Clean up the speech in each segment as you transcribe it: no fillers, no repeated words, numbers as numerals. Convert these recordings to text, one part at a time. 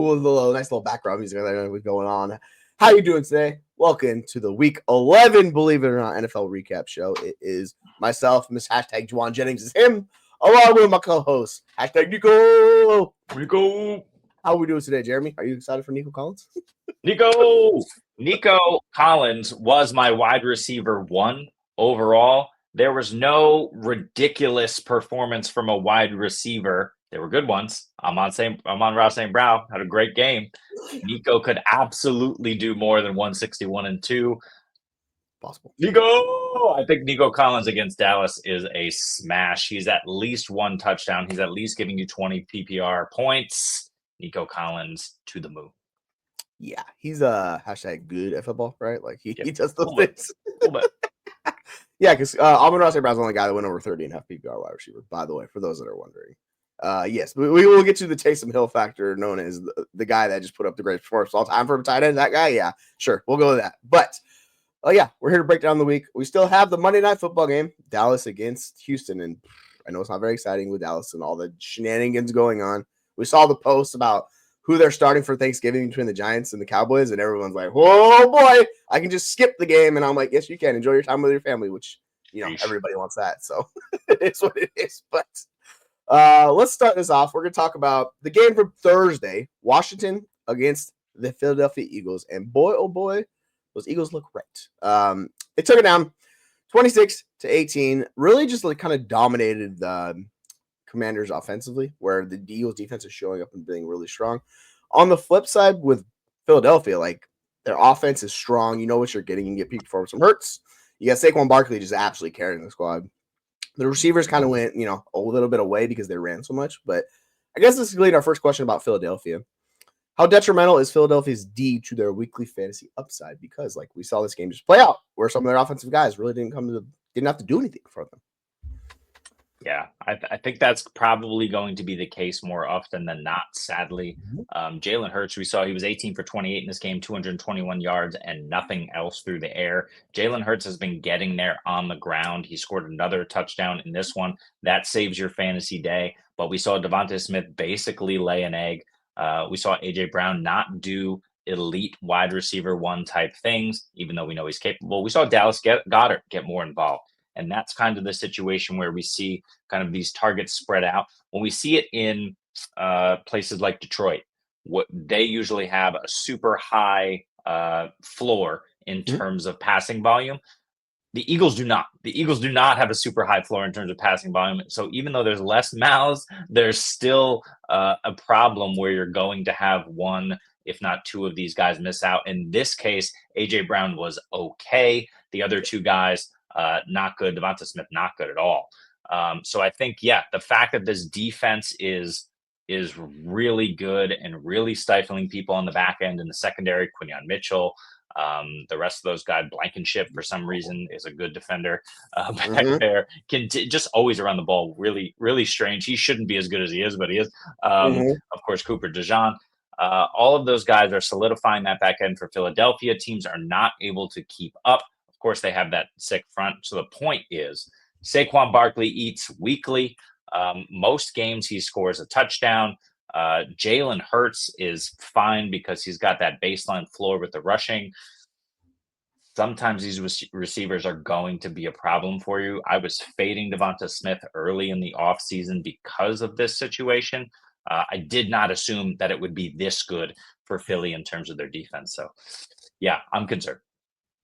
Ooh, nice little background music that was going on. How you doing today? Welcome to the Week 11, believe it or not, NFL recap show. It is myself, Miss hashtag Juwan Jennings is him, along with my co-host, hashtag Nico. Nico. How are we doing today, Jeremy? Are you excited for Nico Collins? Nico Collins was my wide receiver 1 overall. There was no ridiculous performance from a wide receiver. There were good ones. Amon-Ra St. Brown had a great game. Nico could absolutely do more than 161 and 2. Possible. Nico! I think Nico Collins against Dallas is a smash. He's at least 1 touchdown. He's at least giving you 20 PPR points. Nico Collins to the moon. Yeah, he's hashtag good at football, right? Like he does those things. Yeah, because Amon-Ra St. Brown's the only guy that went over 30 and half PPR wide receiver, by the way, for those that are wondering. Yes, we will get to the Taysom Hill factor, known as the guy that just put up the greatest performance of all time for a tight end. That guy, yeah, sure, we'll go with that. But yeah, we're here to break down the week. We still have the Monday Night Football game, Dallas against Houston, and I know it's not very exciting with Dallas and all the shenanigans going on. We saw the post about who they're starting for Thanksgiving between the Giants and the Cowboys, and everyone's like, "Whoa, boy, I can just skip the game," and I'm like, "Yes, you can. Enjoy your time with your family," which everybody wants that, so it's what it is. But let's start this off. We're going to talk about the game from Thursday, Washington against the Philadelphia Eagles. And boy, oh boy, those Eagles look right. They took it down 26-18. Really just like kind of dominated the Commanders offensively, where the Eagles defense is showing up and being really strong. On the flip side with Philadelphia, like their offense is strong. You know what you're getting. You can get peak performance from Hurts. You got Saquon Barkley just absolutely carrying the squad. The receivers kind of went, a little bit away because they ran so much. But I guess this is really our first question about Philadelphia. How detrimental is Philadelphia's D to their weekly fantasy upside? Because, like, we saw this game just play out where some of their offensive guys really didn't have to do anything for them. Yeah, I think that's probably going to be the case more often than not, sadly. Jalen Hurts, we saw he was 18 for 28 in this game, 221 yards and nothing else through the air. Jalen Hurts has been getting there on the ground. He scored another touchdown in this one. That saves your fantasy day. But we saw DeVonta Smith basically lay an egg. We saw A.J. Brown not do elite wide receiver 1 type things, even though we know he's capable. We saw Dallas Goedert get more involved. And that's kind of the situation where we see kind of these targets spread out. When we see it in places like Detroit, what they usually have a super high floor in terms of passing volume. The Eagles do not. The Eagles do not have a super high floor in terms of passing volume. So even though there's less mouths, there's still a problem where you're going to have 1, if not 2 of these guys miss out. In this case, A.J. Brown was okay. The other 2 guys, not good. DeVonta Smith, not good at all. So I think, the fact that this defense is really good and really stifling people on the back end in the secondary, Quinyon Mitchell, the rest of those guys, Blankenship for some reason is a good defender back there. Just always around the ball, really, really strange. He shouldn't be as good as he is, but he is. Of course, Cooper DeJean. All of those guys are solidifying that back end for Philadelphia. Teams are not able to keep up. Of course, they have that sick front. So the point is, Saquon Barkley eats weekly. Most games he scores a touchdown. Jalen Hurts is fine because he's got that baseline floor with the rushing. Sometimes these receivers are going to be a problem for you. I was fading DeVonta Smith early in the offseason because of this situation. I did not assume that it would be this good for Philly in terms of their defense. So, yeah, I'm concerned.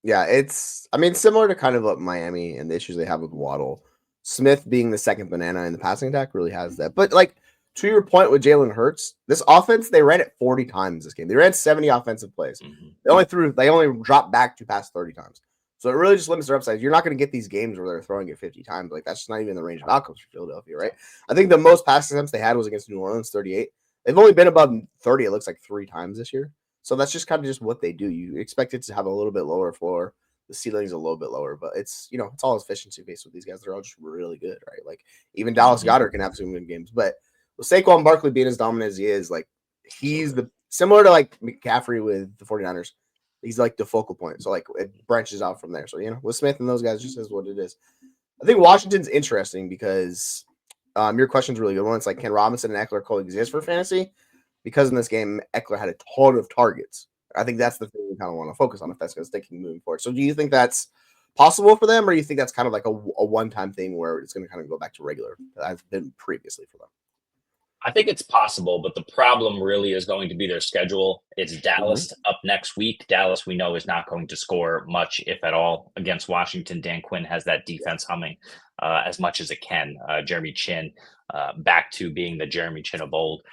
Yeah, it's similar to kind of what Miami and the issues they have with Waddle. Smith being the second banana in the passing attack really has that. But like to your point with Jalen Hurts, this offense, they ran it 40 times this game. They ran 70 offensive plays. They only dropped back to pass 30 times. So it really just limits their upside. You're not going to get these games where they're throwing it 50 times. Like that's just not even the range of outcomes for Philadelphia, right? I think the most pass attempts they had was against New Orleans, 38. They've only been above 30, it looks like 3 times this year. So that's just kind of just what they do. You expect it to have a little bit lower floor. The ceiling's a little bit lower, but it's it's all efficiency based with these guys. They're all just really good, right? Like even Dallas Goedert can have some good games. But with Saquon Barkley being as dominant as he is, like he's similar to like McCaffrey with the 49ers. He's like the focal point. So like it branches out from there. So with Smith and those guys, just is what it is. I think Washington's interesting because your question's really good one. It's like, can Robinson and Ekeler coexist for fantasy? because in this game, Ekeler had a ton of targets. I think that's the thing we kind of want to focus on if that's going to stick moving forward. So do you think that's possible for them, or do you think that's kind of like a one-time thing where it's going to kind of go back to regular as been previously for them? I think it's possible, but the problem really is going to be their schedule. It's Dallas up next week. Dallas, we know, is not going to score much, if at all, against Washington. Dan Quinn has that defense humming as much as it can. Jeremy Chin back to being the Jeremy Chin of old.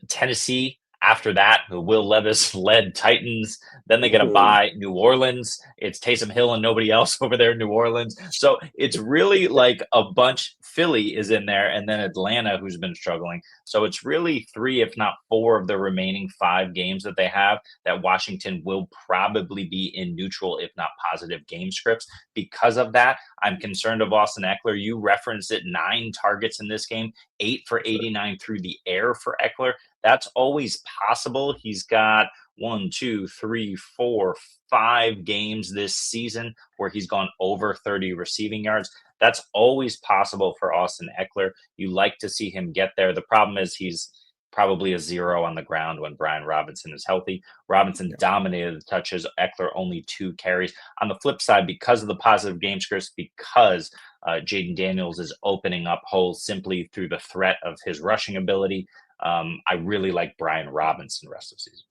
Tennessee, after that, the Will Levis-led Titans. Then they get a bye. New Orleans. It's Taysom Hill and nobody else over there in New Orleans. So it's really like a bunch. Philly is in there, and then Atlanta, who's been struggling. So it's really 3, if not 4, of the remaining 5 games that they have that Washington will probably be in neutral, if not positive game scripts. Because of that, I'm concerned of Austin Ekeler. You referenced it, 9 targets in this game, 8 for 89 through the air for Ekeler. That's always possible. He's got 1, 2, 3, 4, 5 games this season where he's gone over 30 receiving yards. That's always possible for Austin Ekeler. You like to see him get there. The problem is he's probably a 0 on the ground when Brian Robinson is healthy. Robinson dominated the touches. Ekeler only 2 carries. On the flip side, because of the positive game scripts, because Jaden Daniels is opening up holes simply through the threat of his rushing ability, I really like Brian Robinson the rest of the season.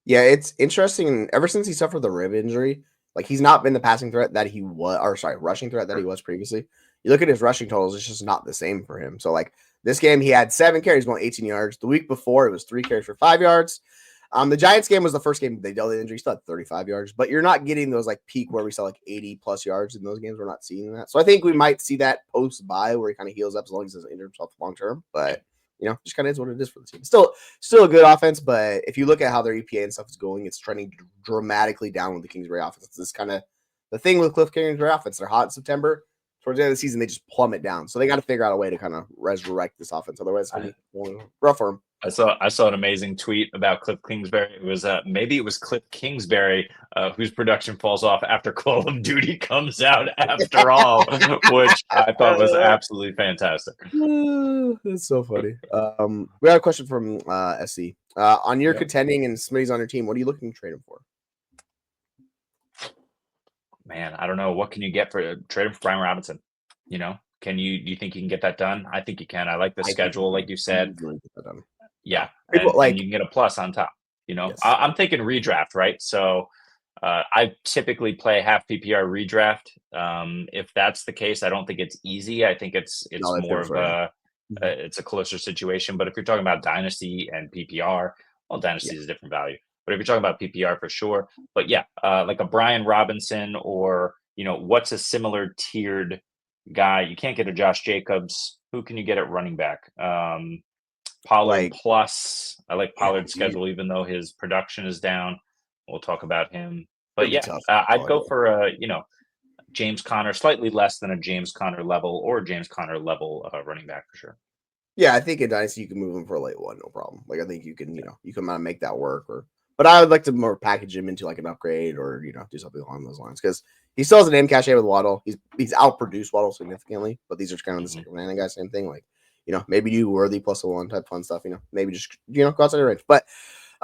Yeah, it's interesting. Ever since he suffered the rib injury, like he's not been the passing threat that he was, or sorry, rushing threat that he was previously. You look at his rushing totals; it's just not the same for him. So, like this game, he had 7 carries, going 18 yards. The week before, it was 3 carries for 5 yards. The Giants game was the first game they dealt with injury. Still had 35 yards, but you're not getting those like peak where we saw like 80 plus yards in those games. We're not seeing that. So I think we might see that post bye where he kind of heals up as long as he doesn't injure himself long term. But just kind of is what it is for the team. Still a good offense, but if you look at how their EPA and stuff is going, it's trending dramatically down with the Kingsbury offense. It's kind of the thing with Cliff Kingsbury offense. They're hot in September. Towards the end of the season, they just plummet down. So they got to figure out a way to kind of resurrect this offense. Otherwise, it's going to be rough for them. I saw an amazing tweet about Cliff Kingsbury. It was maybe it was Cliff Kingsbury whose production falls off after Call of Duty comes out after all, which I thought was absolutely fantastic. That's so funny. We have a question from SC. On your contending and Smitty's on your team, what are you looking to trade him for? Man, I don't know. What can you get for trade him for Brian Robinson? Do you think you can get that done? I think you can. I like the schedule, like you said. Yeah, and you can get a plus on top. Yes. I'm thinking redraft, right? So I typically play half PPR redraft. If that's the case, I don't think it's easy. I think it's more of it's a closer situation. But if you're talking about dynasty and PPR, well, dynasty is a different value. But if you're talking about PPR for sure, but like a Brian Robinson or what's a similar tiered guy? You can't get a Josh Jacobs. Who can you get at running back? Pollard plus. I like Pollard's schedule, even though his production is down. We'll talk about him. But I'd go for James Conner, slightly less than a James Conner level or James Conner level running back for sure. Yeah, I think in Dynasty you can move him for a late one, no problem. Like I think you can, you can make that work. But I would like to more package him into like an upgrade or do something along those lines because he still has an name cachet with Waddle. He's outproduced Waddle significantly, but these are kind of the second guy, same thing. Like maybe do worthy plus a 1 type fun stuff. Maybe just go outside the range. But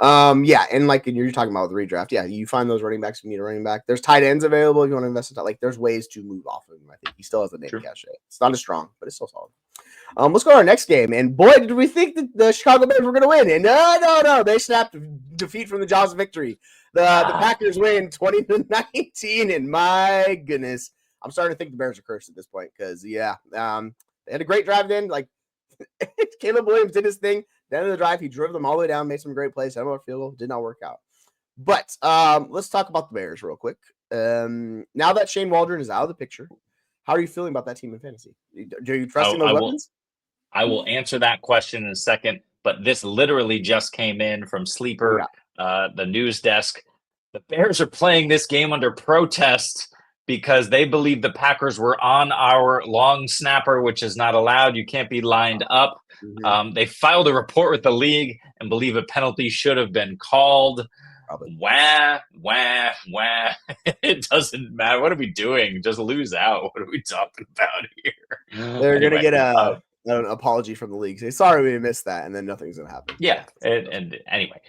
and like you're talking about with redraft, you find those running backs. You need a running back. There's tight ends available if you want to invest in that. Like there's ways to move off of him. I think he still has a name cachet. It's not as strong, but it's still solid. Let's go to our next game. And boy, did we think that the Chicago Bears were going to win. And no. They snapped defeat from the jaws of victory. The Packers win 20-19. And my goodness, I'm starting to think the Bears are cursed at this point because, they had a great drive then. Like, Caleb Williams did his thing. At the end of the drive, he drove them all the way down, made some great plays. Had a field goal. Did not work out. But let's talk about the Bears real quick. Now that Shane Waldron is out of the picture, how are you feeling about that team in fantasy? Do you trust in those weapons? I will answer that question in a second, but this literally just came in from Sleeper, the news desk. The Bears are playing this game under protest because they believe the Packers were on our long snapper, which is not allowed. You can't be lined up. They filed a report with the league and believe a penalty should have been called. Probably. Wah. It doesn't matter. What are we doing? Just lose out. What are we talking about here? They're going to get an apology from the league. Say, sorry we missed that, and then nothing's going to happen. Yeah, and anyway,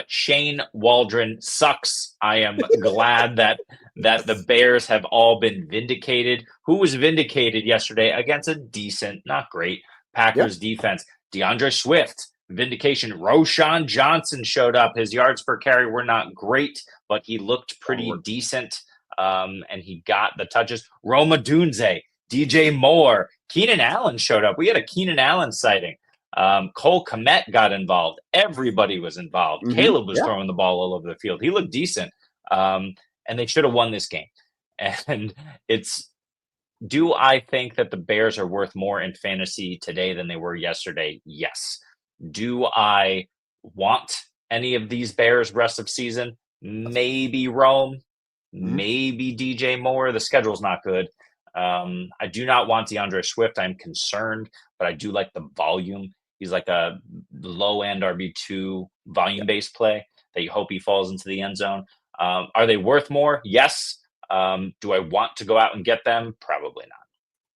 Shane Waldron sucks. I am glad that the Bears have all been vindicated. Who was vindicated yesterday against a decent, not great, Packers defense? DeAndre Swift, vindication. Roshan Johnson showed up. His yards per carry were not great, but he looked pretty decent, and he got the touches. Roma Dunze, DJ Moore, Keenan Allen showed up. We had a Keenan Allen sighting. Cole Kmet got involved. Everybody was involved. Caleb was throwing the ball all over the field. He looked decent. And they should have won this game. And do I think that the Bears are worth more in fantasy today than they were yesterday? Yes. Do I want any of these Bears rest of season? Maybe Rome, maybe DJ Moore. The schedule's not good. I do not want DeAndre Swift. I'm concerned, but I do like the volume. He's like a low-end RB2 volume-based play that you hope he falls into the end zone. Are they worth more? Yes. Do I want to go out and get them? Probably not.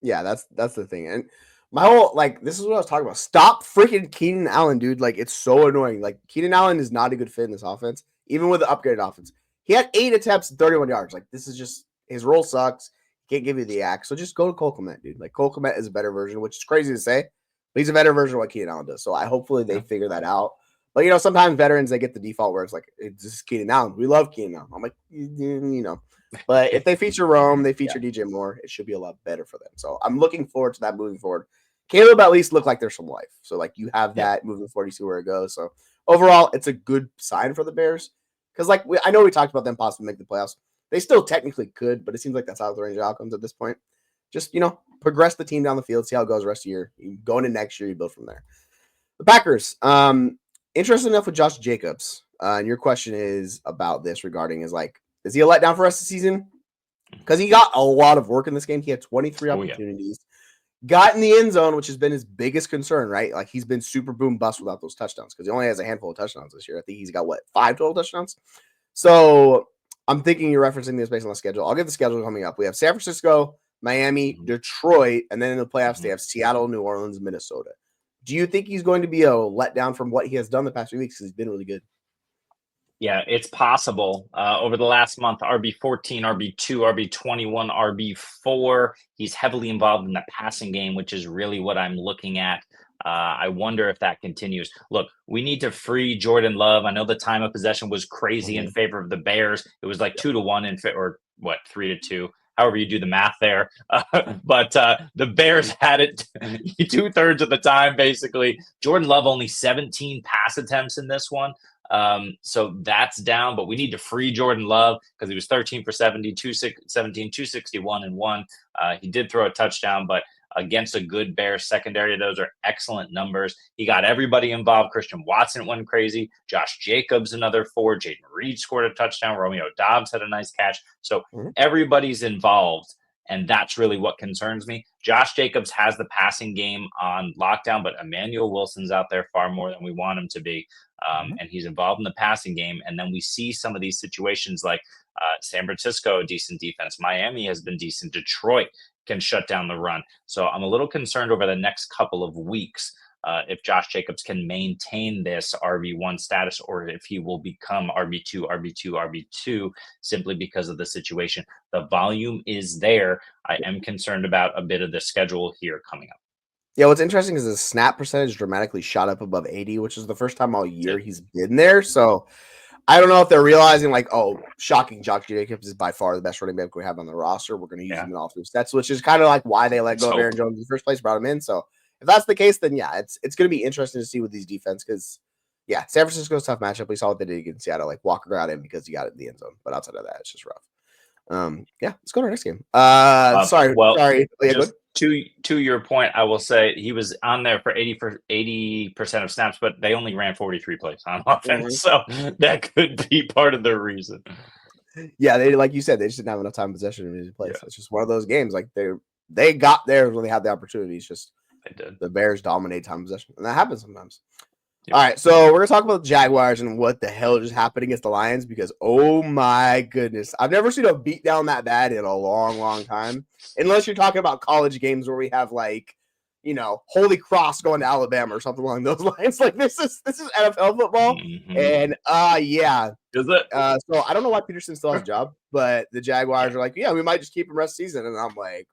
Yeah, that's the thing. And my whole, this is what I was talking about. Stop freaking Keenan Allen, dude. It's so annoying. Keenan Allen is not a good fit in this offense, even with the upgraded offense. He had 8 attempts and 31 yards. This is just, his role sucks. Can't give you the axe. So just go to Cole Kmet, dude. Cole Kmet is a better version, which is crazy to say, but he's a better version of what Keenan Allen does. So hopefully they figure that out. But, sometimes veterans, they get the default where it's just Keenan Allen. We love Keenan Allen. I'm like, But if they feature Rome, they feature DJ Moore, it should be a lot better for them. So I'm looking forward to that moving forward. Caleb at least looked like there's some life. So, you have that moving forward, you see where it goes. So overall, it's a good sign for the Bears. Because, I know we talked about them possibly making the playoffs. They still technically could, but it seems like that's out of the range of outcomes at this point. Just, progress the team down the field, see how it goes the rest of the year. Going into next year, you build from there. The Packers, interesting enough with Josh Jacobs. And your question is about this regarding is he a letdown for the rest of the season? Because he got a lot of work in this game. He had 23 opportunities. Got in the end zone, which has been his biggest concern, right? He's been super boom bust without those touchdowns because he only has a handful of touchdowns this year. I think he's got, 5 total touchdowns? So I'm thinking you're referencing this based on the schedule. I'll get the schedule coming up. We have San Francisco, Miami, Detroit, and then in the playoffs, they have Seattle, New Orleans, Minnesota. Do you think he's going to be a letdown from what he has done the past few weeks? Because he's been really good. Yeah, it's possible. Over the last month, RB14, RB2, RB21, RB4. He's heavily involved in the passing game, which is really what I'm looking at. I wonder if that continues. Look, we need to free Jordan Love. I know the time of possession was crazy in favor of the Bears. It was 2-1 or 3-2. However you do the math there. But the Bears had it 2/3 of the time, basically. Jordan Love only 17 pass attempts in this one. So that's down, but we need to free Jordan Love because he was 13 for 70, 217, 261 and 1. He did throw a touchdown, but against a good Bears secondary, those are excellent numbers. He got everybody involved. Christian Watson went crazy. Josh Jacobs, another 4. Jaden Reed scored a touchdown. Romeo Doubs had a nice catch. So everybody's involved. And that's really what concerns me. Josh Jacobs has the passing game on lockdown, but Emmanuel Wilson's out there far more than we want him to be. And he's involved in the passing game. And then we see some of these situations like San Francisco, decent defense. Miami has been decent. Detroit can shut down the run. So I'm a little concerned over the next couple of weeks if Josh Jacobs can maintain this RB1 status or if he will become RB2 simply because of the situation. The volume is there. I am concerned about a bit of the schedule here coming up. Yeah, what's interesting is his snap percentage dramatically shot up above 80, which is the first time all year he's been there. So I don't know if they're realizing shocking, Josh Jacobs is by far the best running back we have on the roster. We're going to use him in all 3 sets, which is kind of why they let go of Aaron Jones in the first place, brought him in. So if that's the case, then it's going to be interesting to see with these defense because, San Francisco's a tough matchup. We saw what they did against Seattle. Walker got in because he got it in the end zone. But outside of that, it's just rough. Let's go to our next game. Sorry. To your point, I will say he was on there for 80% of snaps, but they only ran 43 plays on offense, so that could be part of the reason. Yeah, they like you said, they just didn't have enough time possession in these plays. It's just one of those games. They got there when they had the opportunities. Just they did. The Bears dominate time possession, and that happens sometimes. Yep. All right, so we're gonna talk about the Jaguars and what the hell just happened against the Lions because oh my goodness, I've never seen a beatdown that bad in a long, long time. Unless you're talking about college games where we have Holy Cross going to Alabama or something along those lines. Like this is NFL football, and yeah. Is it? So I don't know why Peterson still has a job, but the Jaguars are like, yeah, we might just keep him rest of the season, and I'm like,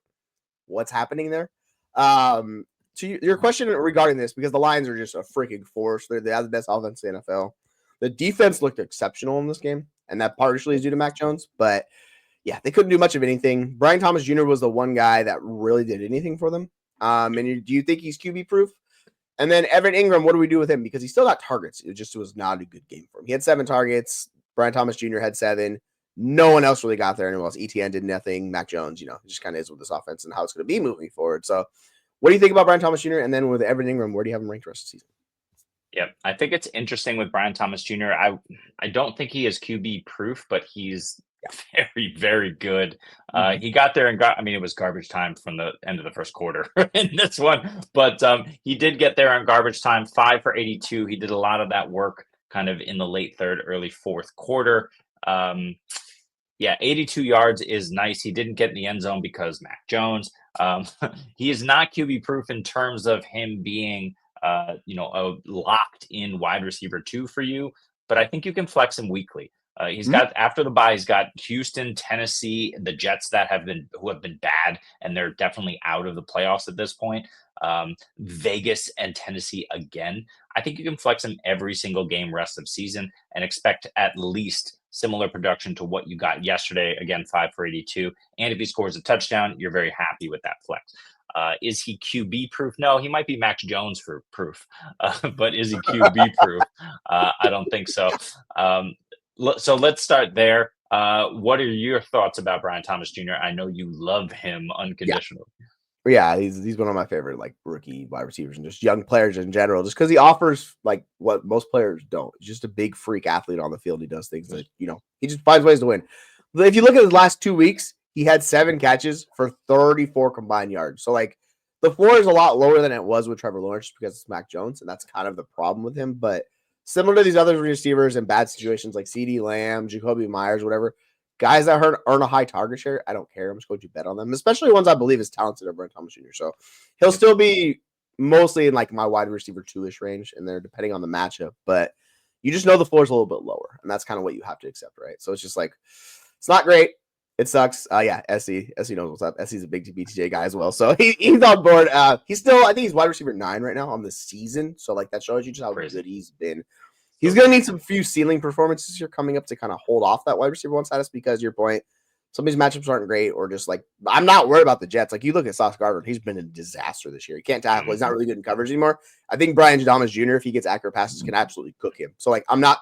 what's happening there? To your question regarding this, because the Lions are just a freaking force. They have the best offense in the NFL. The defense looked exceptional in this game, and that partially is due to Mac Jones, but yeah, they couldn't do much of anything. Brian Thomas Jr. was the one guy that really did anything for them. And do you think he's QB proof? And then Evan Engram, what do we do with him? Because he still got targets. It just was not a good game for him. He had 7 targets. Brian Thomas Jr. had 7. No one else really got there. Anyone else? ETN did nothing. Mac Jones, it just kind of is with this offense and how it's going to be moving forward. So what do you think about Brian Thomas Jr.? And then with Evan Engram, where do you have him ranked the rest of the season? Yeah, I think it's interesting with Brian Thomas Jr. I don't think he is QB proof, but he's very, very good. He got there and it was garbage time from the end of the first quarter in this one, but he did get there on garbage time, 5 for 82. He did a lot of that work kind of in the late third, early fourth quarter. 82 yards is nice. He didn't get in the end zone because Mac Jones. He is not QB proof in terms of him being a locked in wide receiver 2 for you, but I think you can flex him weekly. He's got after the bye, he's got Houston, Tennessee, the Jets who have been bad, and they're definitely out of the playoffs at this point. Vegas and Tennessee again. I think you can flex him every single game rest of season and expect at least similar production to what you got yesterday. Again, 5 for 82. And if he scores a touchdown, you're very happy with that flex. Is he QB proof? No, he might be Mac Jones for proof, but is he QB proof? I don't think so. So let's start there. What are your thoughts about Brian Thomas Jr.? I know you love him unconditionally. Yeah, he's one of my favorite rookie wide receivers and just young players in general, just because he offers what most players don't. He's just a big freak athlete on the field. He does things that, he just finds ways to win. But if you look at his last 2 weeks, he had 7 catches for 34 combined yards. So the floor is a lot lower than it was with Trevor Lawrence because it's Mac Jones, and that's kind of the problem with him. But similar to these other receivers in bad situations like CeeDee Lamb, Jakobi Meyers, whatever, guys that earn a high target share, I don't care. I'm just going to bet on them, especially ones I believe is talented of Brian Thomas Jr. So he'll still be mostly in my wide receiver 2-ish range, and they're depending on the matchup. But you just know the floor is a little bit lower, and that's kind of what you have to accept, right? So it's just it's not great. It sucks. SC knows what's up. SC's a big BTJ guy as well, so he's on board. He's still, I think he's wide receiver 9 right now on the season. So that shows you just how good he's been. He's going to need some few ceiling performances here coming up to kind of hold off that wide receiver 1 status because, your point, some of these matchups aren't great, or just I'm not worried about the Jets. You look at Sauce Gardner, he's been a disaster this year. He can't tackle. He's not really good in coverage anymore. I think Brian Thomas Jr., if he gets accurate passes, can absolutely cook him. So I'm not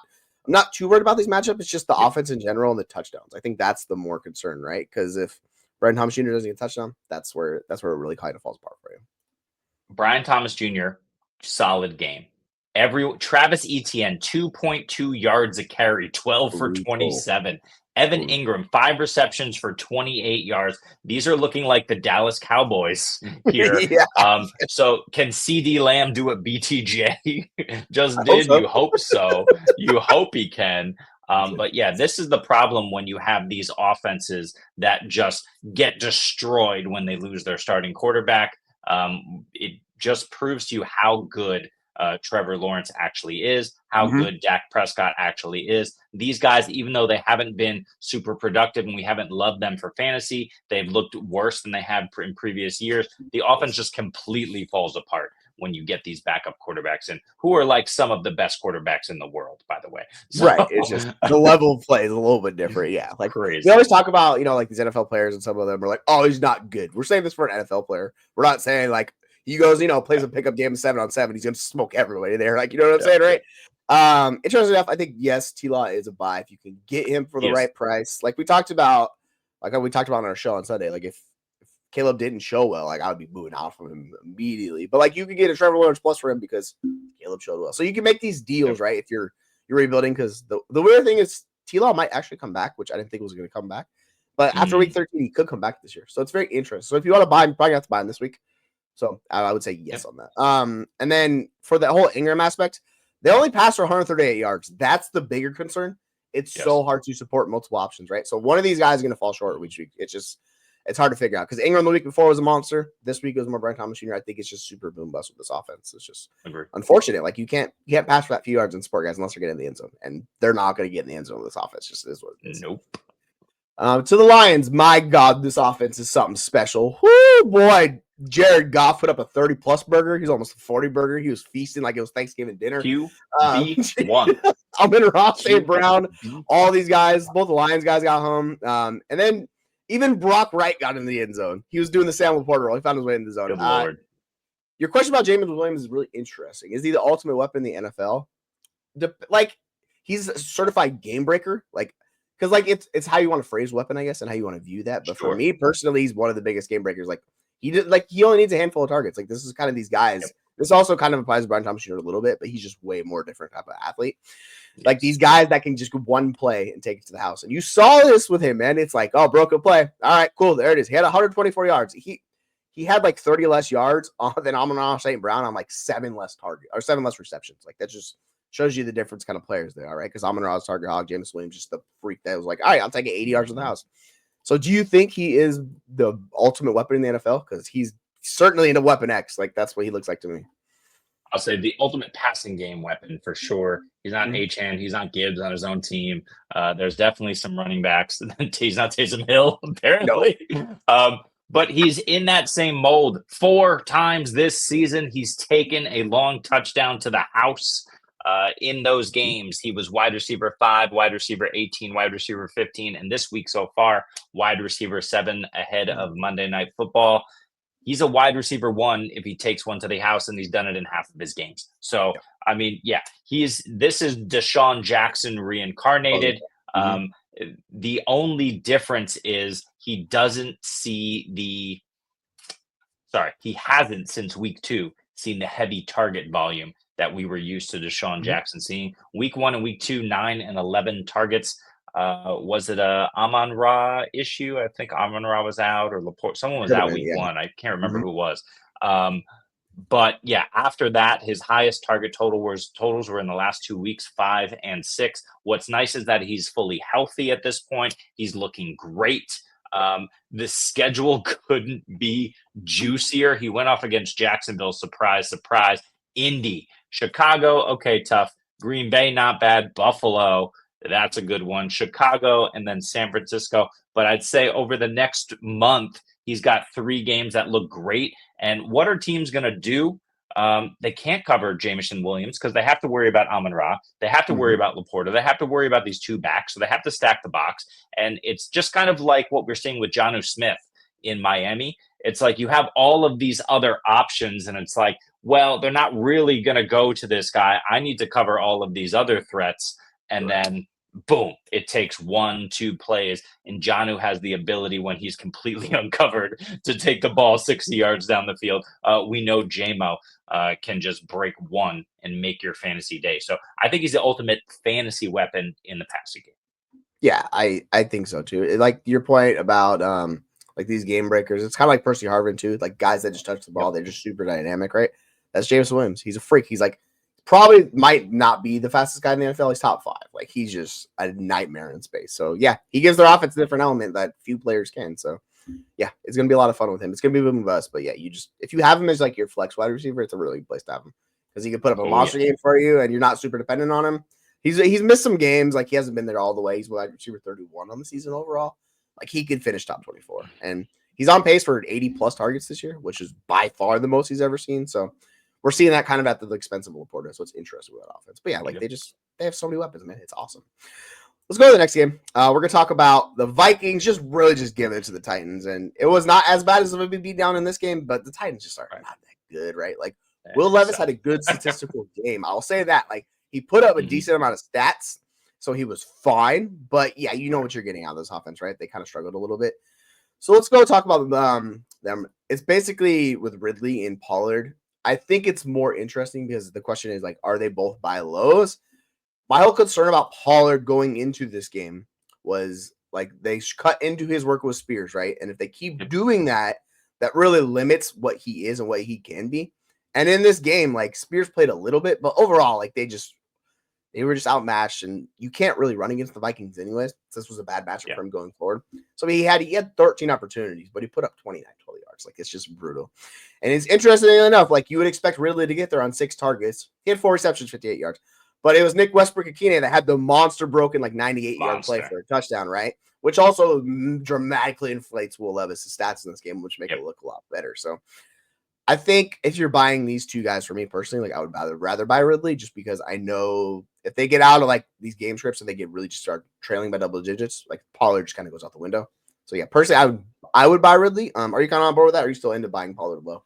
too worried about these matchups. It's just the offense in general and the touchdowns. I think that's the more concern, right? Because if Brian Thomas Jr. doesn't get a touchdown, that's where it really kind of falls apart for you. Brian Thomas Jr., solid game. Travis Etienne, 2.2 yards a carry, 12 for 27. Evan Engram, 5 receptions for 28 yards. These are looking like the Dallas Cowboys here. So can CeeDee Lamb do what BTJ just did? So. You hope so. You hope he can. But yeah, this is the problem when you have these offenses that just get destroyed when they lose their starting quarterback. It just proves to you how good Trevor Lawrence actually is, how good Dak Prescott actually is. These guys, even though they haven't been super productive and we haven't loved them for fantasy, they've looked worse than they have in previous years. The offense just completely falls apart when you get these backup quarterbacks in, who are some of the best quarterbacks in the world, by the way. So, right. It's just the level of play is a little bit different. Yeah. Crazy. We always talk about, these NFL players, and some of them are like, oh, he's not good. We're saying this for an NFL player. We're not saying he goes, plays a pickup game 7-on-7. He's going to smoke everybody there. You know what I'm saying, right? Interesting enough, I think, yes, T-Law is a buy if you can get him for the right price. We talked about, on our show on Sunday, if Caleb didn't show well, I would be moving out from him immediately. But, you could get a Trevor Lawrence plus for him because Caleb showed well. So you can make these deals, right, if you're rebuilding, because the weird thing is T-Law might actually come back, which I didn't think was going to come back. But after week 13, he could come back this year. So it's very interesting. So if you want to buy him, you probably have to buy him this week. So I would say yes on that. And then for the whole Engram aspect, they only passed for 138 yards. That's the bigger concern. It's so hard to support multiple options, right? So one of these guys is going to fall short each week. It's just, it's hard to figure out because Ingram the week before was a monster. This week it was more Brian Thomas Jr. I think it's just super boom bust with this offense. It's just unfortunate. Like you can't pass for that few yards in sport, guys, unless they're getting in the end zone, and they're not going to get in the end zone with this offense. Just is what it is. Nope. To the Lions, my God, this offense is something special. Whoo, boy. Jared Goff put up a 30-plus burger. He's almost a 40 burger. He was feasting like it was Thanksgiving dinner. QB1. Amon-Ra, St. Brown, all these guys, both the Lions guys got home. And then even Brock Wright got in the end zone. He was doing the Sam Laporta roll. He found his way in the zone. Good Lord. Your question about Jameson Williams is really interesting. Is he the ultimate weapon in the NFL? He's a certified game breaker. Because it's how you want to phrase weapon, I guess, and how you want to view that. But for me personally, he's one of the biggest game breakers. He only needs a handful of targets. This is kind of these guys. Yep. This also kind of applies to Brian Thomas Jr. a little bit, but he's just way more different type of athlete. Yes. These guys that can just one play and take it to the house. And you saw this with him, man. It's broke a play. All right, cool. There it is. He had 124 yards. He had 30 less yards than Amon-Ra St. Brown on 7 less receptions. That just shows you the difference kind of players they are, right? Because Amon-Ra's target hog, Jameis Williams, just the freak that was all right, I'll take it 80 yards in the house. So do you think he is the ultimate weapon in the NFL? Because he's certainly in a weapon X. That's what he looks like to me. I'll say the ultimate passing game weapon for sure. He's not Achane. He's not Gibbs on his own team. There's definitely some running backs. He's not Taysom Hill, apparently. No. But he's in that same mold. 4 times this season, he's taken a long touchdown to the house. In those games, he was wide receiver 5, wide receiver 18, wide receiver 15, and this week so far, wide receiver 7 ahead of Monday Night Football. He's a wide receiver 1 if he takes one to the house, and he's done it in half of his games. So, this is Deshaun Jackson reincarnated. The only difference is he hasn't since week 2 seen the heavy target volume that we were used to Deshaun Jackson seeing. Week 1 and week 2, 9 and 11 targets. Was it a Amon-Ra issue? I think Amon-Ra was out, or Laporte. Someone was out week 1. I can't remember who it was. But yeah, after that, his highest target totals were in the last 2 weeks, 5 and 6. What's nice is that he's fully healthy at this point. He's looking great. The schedule couldn't be juicier. He went off against Jacksonville. Surprise, surprise. Indy, Chicago, okay, tough. Green Bay, not bad. Buffalo, that's a good one. Chicago, and then San Francisco. But I'd say over the next month, he's got 3 games that look great. And what are teams going to do? They can't cover Jameson Williams because they have to worry about Amon-Ra. They have to worry about Laporta. They have to worry about these 2 backs. So they have to stack the box. And it's just kind of like what we're seeing with Jonnu Smith in Miami. It's you have all of these other options, and it's well, they're not really going to go to this guy. I need to cover all of these other threats. And then, boom, it takes 1-2 plays. And Jonnu has the ability, when he's completely uncovered, to take the ball 60 yards down the field. We know J-Mo can just break one and make your fantasy day. So I think he's the ultimate fantasy weapon in the passing game. Yeah, I think so too. Your point about these game breakers, it's kind of like Percy Harvin too. Guys that just touch the ball, they're just super dynamic, right? That's Jameson Williams. He's a freak. He's probably might not be the fastest guy in the NFL. He's top 5. He's just a nightmare in space. So yeah, he gives their offense a different element that few players can. So yeah, it's gonna be a lot of fun with him. It's gonna be boom bust. But yeah, if you have him as your flex wide receiver, it's a really good place to have him because he can put up a monster game for you, and you're not super dependent on him. He's missed some games. He hasn't been there all the way. He's wide receiver 31 on the season overall. He could finish top 24, and he's on pace for 80+ targets this year, which is by far the most he's ever seen. So we're seeing that kind of at the expense of Laporta. So it's interesting with that offense. But yeah, they have so many weapons, man. It's awesome. Let's go to the next game. We're going to talk about the Vikings just giving it to the Titans. And it was not as bad as it would be beat down in this game, but the Titans just are not that good, right? Will Levis had a good statistical game. I'll say that. He put up a decent amount of stats, so he was fine. But yeah, you know what you're getting out of this offense, right? They kind of struggled a little bit. So let's go talk about them. It's basically with Ridley and Pollard. I think it's more interesting because the question is are they both buy lows? My whole concern about Pollard going into this game was they cut into his work with Spears, right? And if they keep doing that, that really limits what he is and what he can be. And in this game, Spears played a little bit, but overall, they They were just outmatched, and you can't really run against the Vikings anyways. This was a bad matchup for him going forward. So he had 13 opportunities, but he put up 29 total yards. Like, it's just brutal. And it's interesting enough, like you would expect Ridley to get there on 6 targets. He had 4 receptions, 58 yards. But it was Nick Westbrook-Ikine that had the monster broken, like 98-yard play for a touchdown, right? Which also dramatically inflates Will Levis' stats in this game, which make it look a lot better. So I think if you're buying these two guys, for me personally, like I would rather buy Ridley, just because I know if they get out of like these game scripts and they get really just start trailing by double digits, like Pollard just kind of goes out the window. So yeah, personally, I would buy Ridley. Are you kind of on board with that, or are you still into buying Pollard low?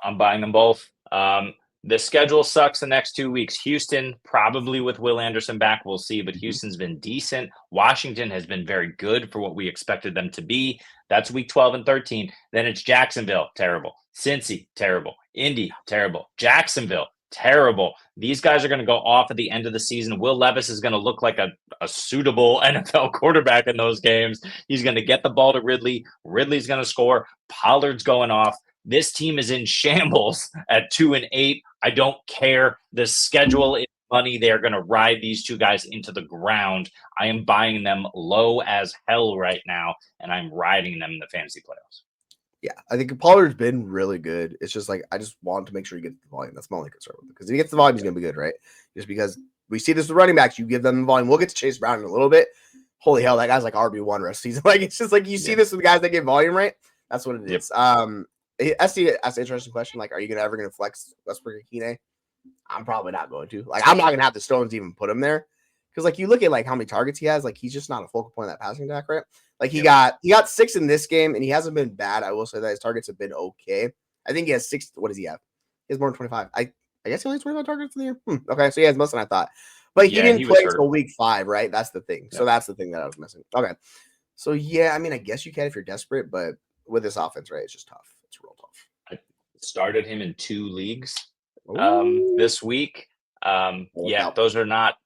I'm buying them both. The schedule sucks the next 2 weeks. Houston, probably with Will Anderson back, we'll see, but Houston's been decent. Washington has been very good for what we expected them to be. That's week 12 and 13. Then it's Jacksonville, terrible. Cincy, terrible. Indy, terrible. Jacksonville, terrible. These guys are going to go off at the end of the season. Will Levis is going to look like a suitable NFL quarterback in those games. He's going to get the ball to Ridley. Ridley's going to score. Pollard's going off. This team is in shambles at 2-8. I don't care. The schedule is money. They are going to ride these two guys into the ground. I am buying them low as hell right now, and I'm riding them in the fantasy playoffs. Yeah, I think Pollard's been really good. It's just like I just want to make sure he gets the volume. That's my only concern with him, because if he gets the volume, he's going to be good, right? Just because we see this with running backs, you give them the volume. We'll get to Chase Brown in a little bit. Holy hell, that guy's like RB1 rest season. Like, it's just like you see this with the guys that get volume, right? That's what it is. That's an interesting question. Like, are you ever going to flex Westbrook-Ikine? I'm probably not going to. Like, I'm not going to have the stones to even put him there, because like you look at like how many targets he has. Like, he's just not a focal point of that passing attack, right? Like he got 6 in this game, and he hasn't been bad. I will say that his targets have been okay. I think he has 6. What does he have? He has more than 25. I guess he only has 25 targets in the year. Okay, so he has less than I thought. But he didn't play until week 5, right? That's the thing. So that's the thing that I was missing. Okay. So yeah, I mean, I guess you can if you're desperate, but with this offense, right, it's just tough. It's real tough. I started him in 2 leagues this week. Those are not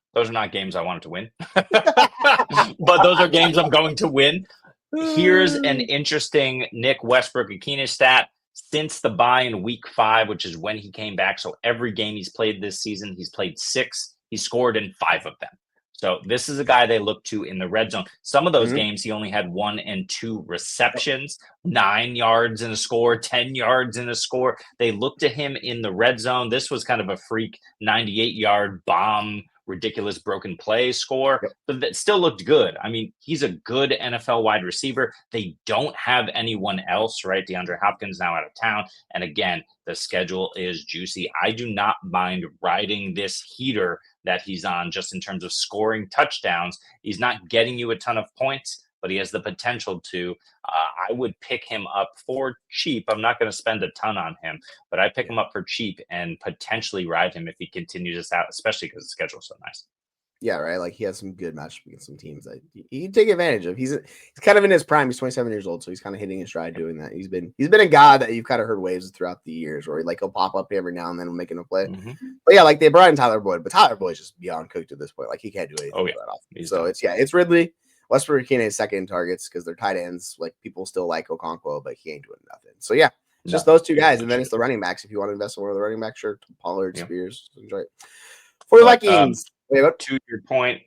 games I wanted to win. But those are games I'm going to win. Here's an interesting Nick Westbrook-Ikine stat. Since the bye in week 5, which is when he came back, so every game he's played this season, he's played 6. He scored in 5 of them. So this is a guy they look to in the red zone. Some of those games, he only had 1 and 2 receptions, 9 yards in a score, 10 yards in a score. They look to him in the red zone. This was kind of a freak 98-yard bomb, ridiculous broken play score, but that still looked good. I mean, he's a good NFL wide receiver. They don't have anyone else, right? DeAndre Hopkins now out of town. And again, the schedule is juicy. I do not mind riding this heater that he's on just in terms of scoring touchdowns. He's not getting you a ton of points, but he has the potential to. I would pick him up for cheap. I'm not going to spend a ton on him, but I pick him up for cheap and potentially ride him if he continues this out, especially because the schedule is so nice. Yeah, right. Like he has some good matchups against some teams that he can take advantage of. He's kind of in his prime. He's 27 years old, so he's kind of hitting his stride doing that. He's been a guy that you've kind of heard waves throughout the years, where he'll pop up every now and then making a play. But yeah, like they brought in Tyler Boyd, but Tyler Boyd's just beyond cooked at this point. Like he can't do anything that often. So it's Ridley, Westbrook-Ikine is second in targets because they're tight ends. Like people still like Okonkwo, but he ain't doing nothing. So yeah, it's just those two guys, and then it's the running backs. If you want to invest in one of the running backs, sure, Pollard, Spears, enjoy it. For the Vikings. To your point,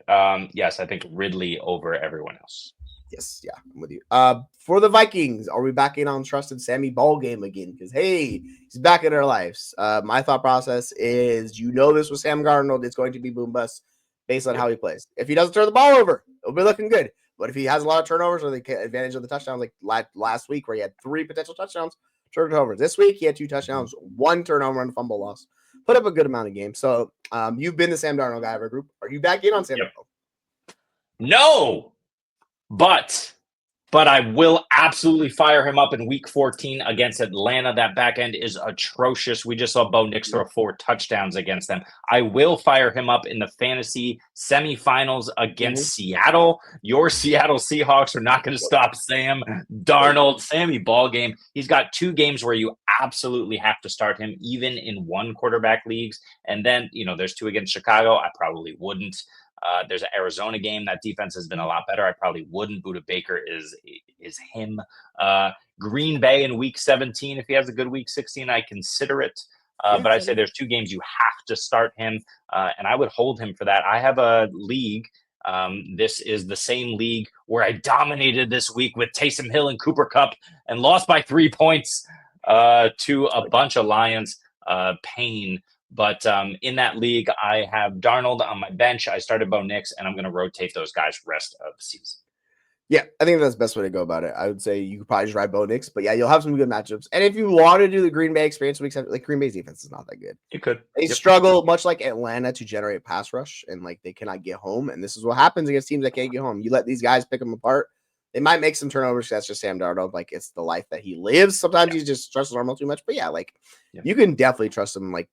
yes, I think Ridley over everyone else. Yes, yeah, I'm with you. For the Vikings, are we back in on trusted Sammy ball game again? Because hey, he's back in our lives. My thought process is, this with Sam Darnold, it's going to be boom bust based on how he plays. If he doesn't turn the ball over, it'll be looking good. But if he has a lot of turnovers or they take advantage of the touchdowns, like last week where he had 3 potential touchdowns, turnovers. This week he had 2 touchdowns, 1 turnover and a fumble loss. Put up a good amount of games. So you've been the Sam Darnold guy of our group. Are you back in on Sam Darnold? No, but I will absolutely fire him up in week 14 against Atlanta. That back end is atrocious. We just saw Bo Nix throw 4 touchdowns against them. I will fire him up in the fantasy semifinals against Seattle. Your Seattle Seahawks are not going to stop Sam Darnold. Sammy ball game. He's got 2 games where you absolutely have to start him, even in 1 quarterback leagues. And then, there's 2 against Chicago. I probably wouldn't. There's an Arizona game. That defense has been a lot better. I probably wouldn't. Budda Baker is him. Green Bay in week 17. If he has a good week 16, I consider it. But I say there's 2 games you have to start him, and I would hold him for that. I have a league. This is the same league where I dominated this week with Taysom Hill and Cooper Kupp and lost by 3 points to a bunch of Lions. Pain. But in that league, I have Darnold on my bench. I started Bo Nix, and I'm going to rotate those guys rest of the season. Yeah, I think that's the best way to go about it. I would say you could probably just ride Bo Nix, but yeah, you'll have some good matchups. And if you want to do the Green Bay experience weeks, like Green Bay's defense is not that good. You could. They struggle much like Atlanta to generate pass rush, and like they cannot get home. And this is what happens against teams that can't get home. You let these guys pick them apart. They might make some turnovers. That's just Sam Darnold. Like it's the life that he lives. Sometimes he just trusts normal too much, but yeah, like you can definitely trust him. Like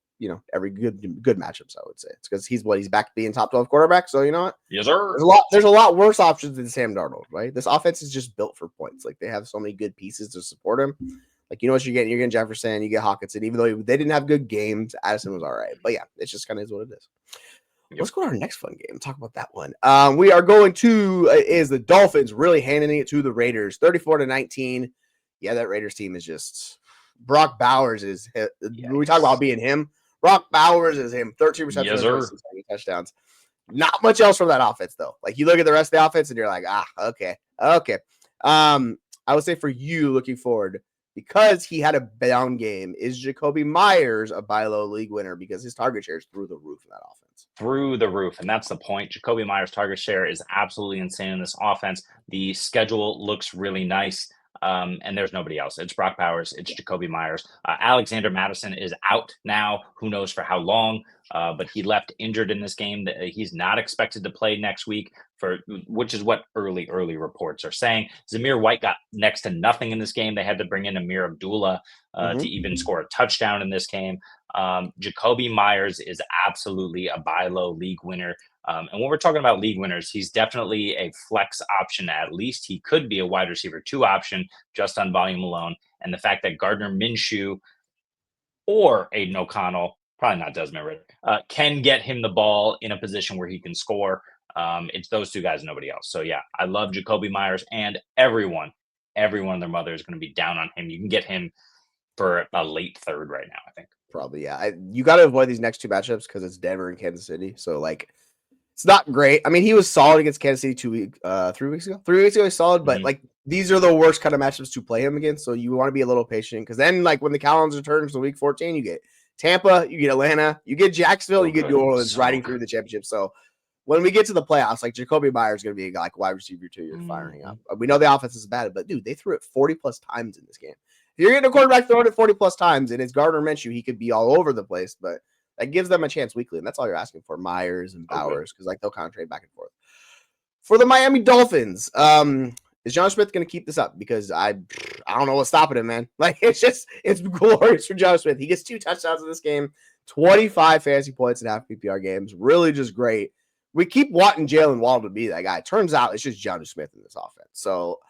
every good matchups. I would say it's because he's back to being top 12 quarterback. So you know what? Yes, sir. There's a lot worse options than Sam Darnold, right? This offense is just built for points. Like they have so many good pieces to support him. Like you know what you're getting. You're getting Jefferson. You get Hawkinson. Even though they didn't have good games, Addison was all right. But yeah, it's just kind of is what it is. Let's go to our next fun game. Talk about that one. We are going to is the Dolphins really handing it to the Raiders, 34-19. Yeah, that Raiders team is just Brock Bowers is. When we talk about being him, Brock Bowers is him. 13 receptions, 6 touchdowns. Not much else from that offense though. Like you look at the rest of the offense and you're like, okay. I would say for you looking forward, because he had a down game, is Jakobi Meyers a buy low league winner because his target share is through the roof in that offense? Through the roof, and that's the point. Jakobi Meyers' target share is absolutely insane in this offense. The schedule looks really nice, and there's nobody else. It's Brock Bowers. It's Jakobi Meyers. Alexander Mattison is out now. Who knows for how long? But he left injured in this game. He's not expected to play next week, which is what early reports are saying. Zamir White got next to nothing in this game. They had to bring in Amir Abdullah to even score a touchdown in this game. Jakobi Meyers is absolutely a buy low league winner. And when we're talking about league winners, he's definitely a flex option. At least he could be a wide receiver 2 option just on volume alone. And the fact that Gardner Minshew or Aiden O'Connell, probably not Desmond Ridder, can get him the ball in a position where he can score. It's those 2 guys, nobody else. So yeah, I love Jakobi Meyers, and everyone and their mother is going to be down on him. You can get him for a late third right now, I think. Probably, yeah. You got to avoid these next 2 matchups because it's Denver and Kansas City. So like, it's not great. I mean, he was solid against Kansas City 3 weeks ago. 3 weeks ago, he's solid, but like these are the worst kind of matchups to play him against. So you want to be a little patient because then, like, when the calendar turns to week 14, you get Tampa, you get Atlanta, you get Jacksonville, you get New Orleans riding through the championship. So when we get to the playoffs, like Jakobi Meyers is going to be like wide receiver 2 you're firing up. We know the offense is bad, but dude, they threw it 40 plus times in this game. If you're getting a quarterback throwing it 40 plus times and it's Gardner Minshew, he could be all over the place, but that gives them a chance weekly. And that's all you're asking for, Myers and Bowers, because like they'll kind of trade back and forth. For the Miami Dolphins, is Jonnu Smith going to keep this up? Because I don't know what's stopping him, man. Like it's glorious for Jonnu Smith. He gets 2 touchdowns in this game, 25 fantasy points in half PPR games. Really just great. We keep wanting Jaylen Waddle to be that guy. Turns out it's just Jonnu Smith in this offense. So,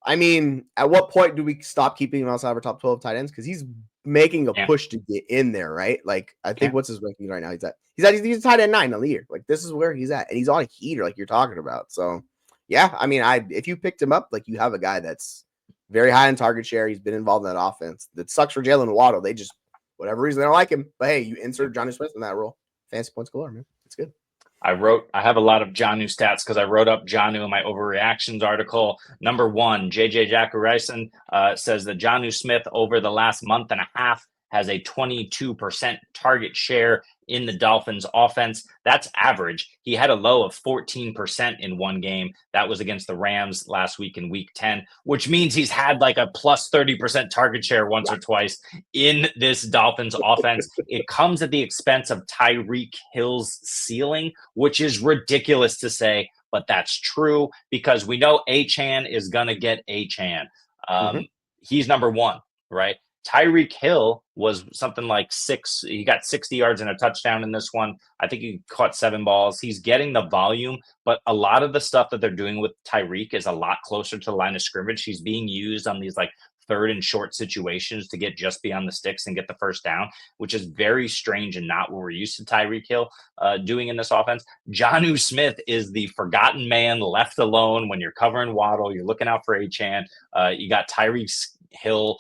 I mean, at what point do we stop keeping him outside of our top 12 tight ends? Because he's making a push to get in there, right? Like, I think what's his ranking right now? He's a tight end 9 on the year. Like, this is where he's at, and he's on a heater, like you're talking about. So, yeah, I mean, if you picked him up, like you have a guy that's very high in target share. He's been involved in that offense. That sucks for Jaylen Waddle. They just, whatever reason, they don't like him. But hey, you insert Jonnu Smith in that role. Fancy points galore, man. It's good. I have a lot of Jonnu stats because I wrote up Jonnu in my overreactions article. Number 1, JJ Jackarison says that Jonnu Smith over the last month and a half has a 22% target share in the Dolphins offense. That's average. He had a low of 14% in one game. That was against the Rams last week in week 10, which means he's had like a plus 30% target share once or twice in this Dolphins offense. It comes at the expense of Tyreek Hill's ceiling, which is ridiculous to say, but that's true because we know Achane is going to get Achane. He's number 1, right? Tyreek Hill was something like 6. He got 60 yards and a touchdown in this one. I think he caught 7 balls. He's getting the volume, but a lot of the stuff that they're doing with Tyreek is a lot closer to the line of scrimmage. He's being used on these like 3rd and short situations to get just beyond the sticks and get the first down, which is very strange and not what we're used to Tyreek Hill doing in this offense. Jonnu Smith is the forgotten man left alone when you're covering Waddle. You're looking out for Achane. You got Tyreek Hill,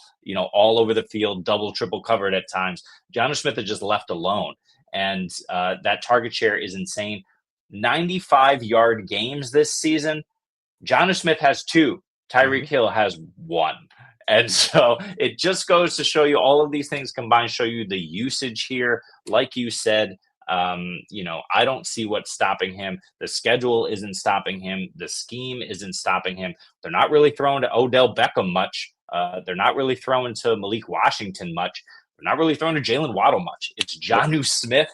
all over the field, double, triple covered at times. Jonnu Smith is just left alone. And that target share is insane. 95-yard games this season. Jonnu Smith has 2. Tyreek Hill has 1. And so it just goes to show you all of these things combined, show you the usage here. Like you said, I don't see what's stopping him. The schedule isn't stopping him. The scheme isn't stopping him. They're not really throwing to Odell Beckham much. They're not really throwing to Malik Washington much. They're not really throwing to Jaylen Waddle much. It's Jonnu Smith,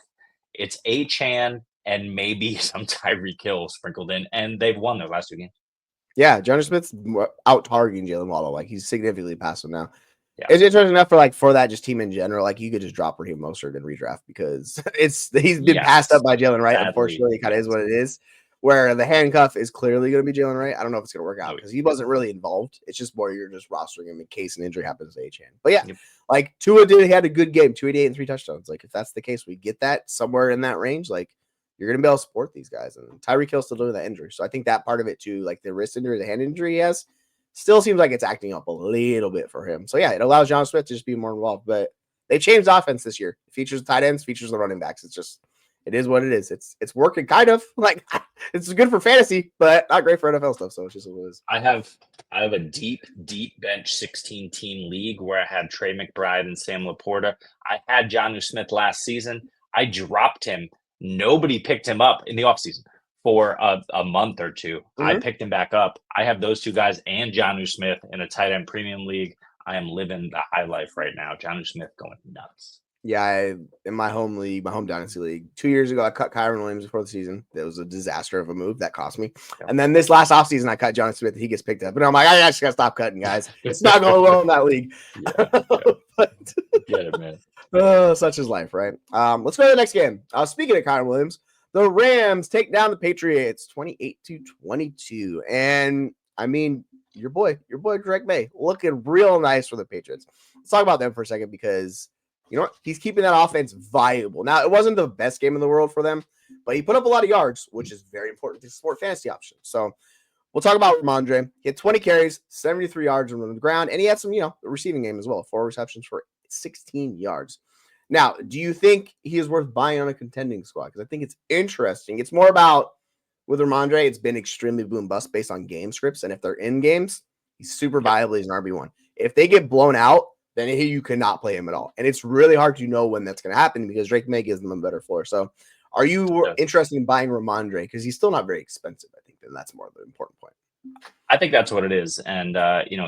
it's Achane, and maybe some Tyreek Hill sprinkled in, and they've won their last 2 games. Yeah, Jonnu Smith's out targeting Jaylen Waddle. Like, he's significantly past him now. Yeah. It's interesting enough for that just team in general. Like, you could just drop Raheem Mostert and redraft because he's been passed up by Jaylen Wright. Unfortunately, it kind of is what it is. Where the handcuff is clearly going to be Jaylen Wright. I don't know if it's going to work out because he wasn't really involved. It's just more you're just rostering him in case an injury happens to Achane. But yeah, like Tua he had a good game, 288 and 3 touchdowns. Like, if that's the case, we get that somewhere in that range. Like, you're going to be able to support these guys. And Tyreek Hill's still doing that injury. So I think that part of it too, like the wrist injury, the hand injury he has, still seems like it's acting up a little bit for him. So yeah, it allows Jonnu Smith to just be more involved. But they changed offense this year. It features the tight ends, features the running backs. It is what it is. It's working kind of. Like, it's good for fantasy, but not great for NFL stuff. So it's just what it is. I have a deep bench 16-team league where I had Trey McBride and Sam Laporta. I had Jonnu Smith last season. I dropped him. Nobody picked him up in the offseason for a month or 2. I picked him back up. I have those 2 guys and Jonnu Smith in a tight end premium league. I am living the high life right now. Jonnu Smith going nuts. Yeah, in my home league, my home dynasty league, 2 years ago, I cut Kyren Williams before the season. It was a disaster of a move that cost me. Yeah. And then this last offseason, I cut Jonnu Smith. He gets picked up. But I'm like, I just got to stop cutting, guys. It's not going well in that league. Get it, man. Such is life, right? Let's go to the next game. Speaking of Kyren Williams, the Rams take down the Patriots 28-22. And, I mean, your boy Drake May, looking real nice for the Patriots. Let's talk about them for a second because – you know what? He's keeping that offense viable. Now, it wasn't the best game in the world for them, but he put up a lot of yards, which is very important to support fantasy options. So we'll talk about Rhamondre. He had 20 carries, 73 yards on the ground, and he had some, receiving game as well. 4 receptions for 16 yards. Now, do you think he is worth buying on a contending squad? Because I think it's interesting. It's more about with Rhamondre, it's been extremely boom bust based on game scripts. And if they're in games, he's super viable. He's an RB1. If they get blown out, then you cannot play him at all. And it's really hard to know when that's going to happen because Drake May gives them a better floor. So are you interested in buying Rhamondre? Because he's still not very expensive, I think. And that's more of the important point. I think that's what it is. And,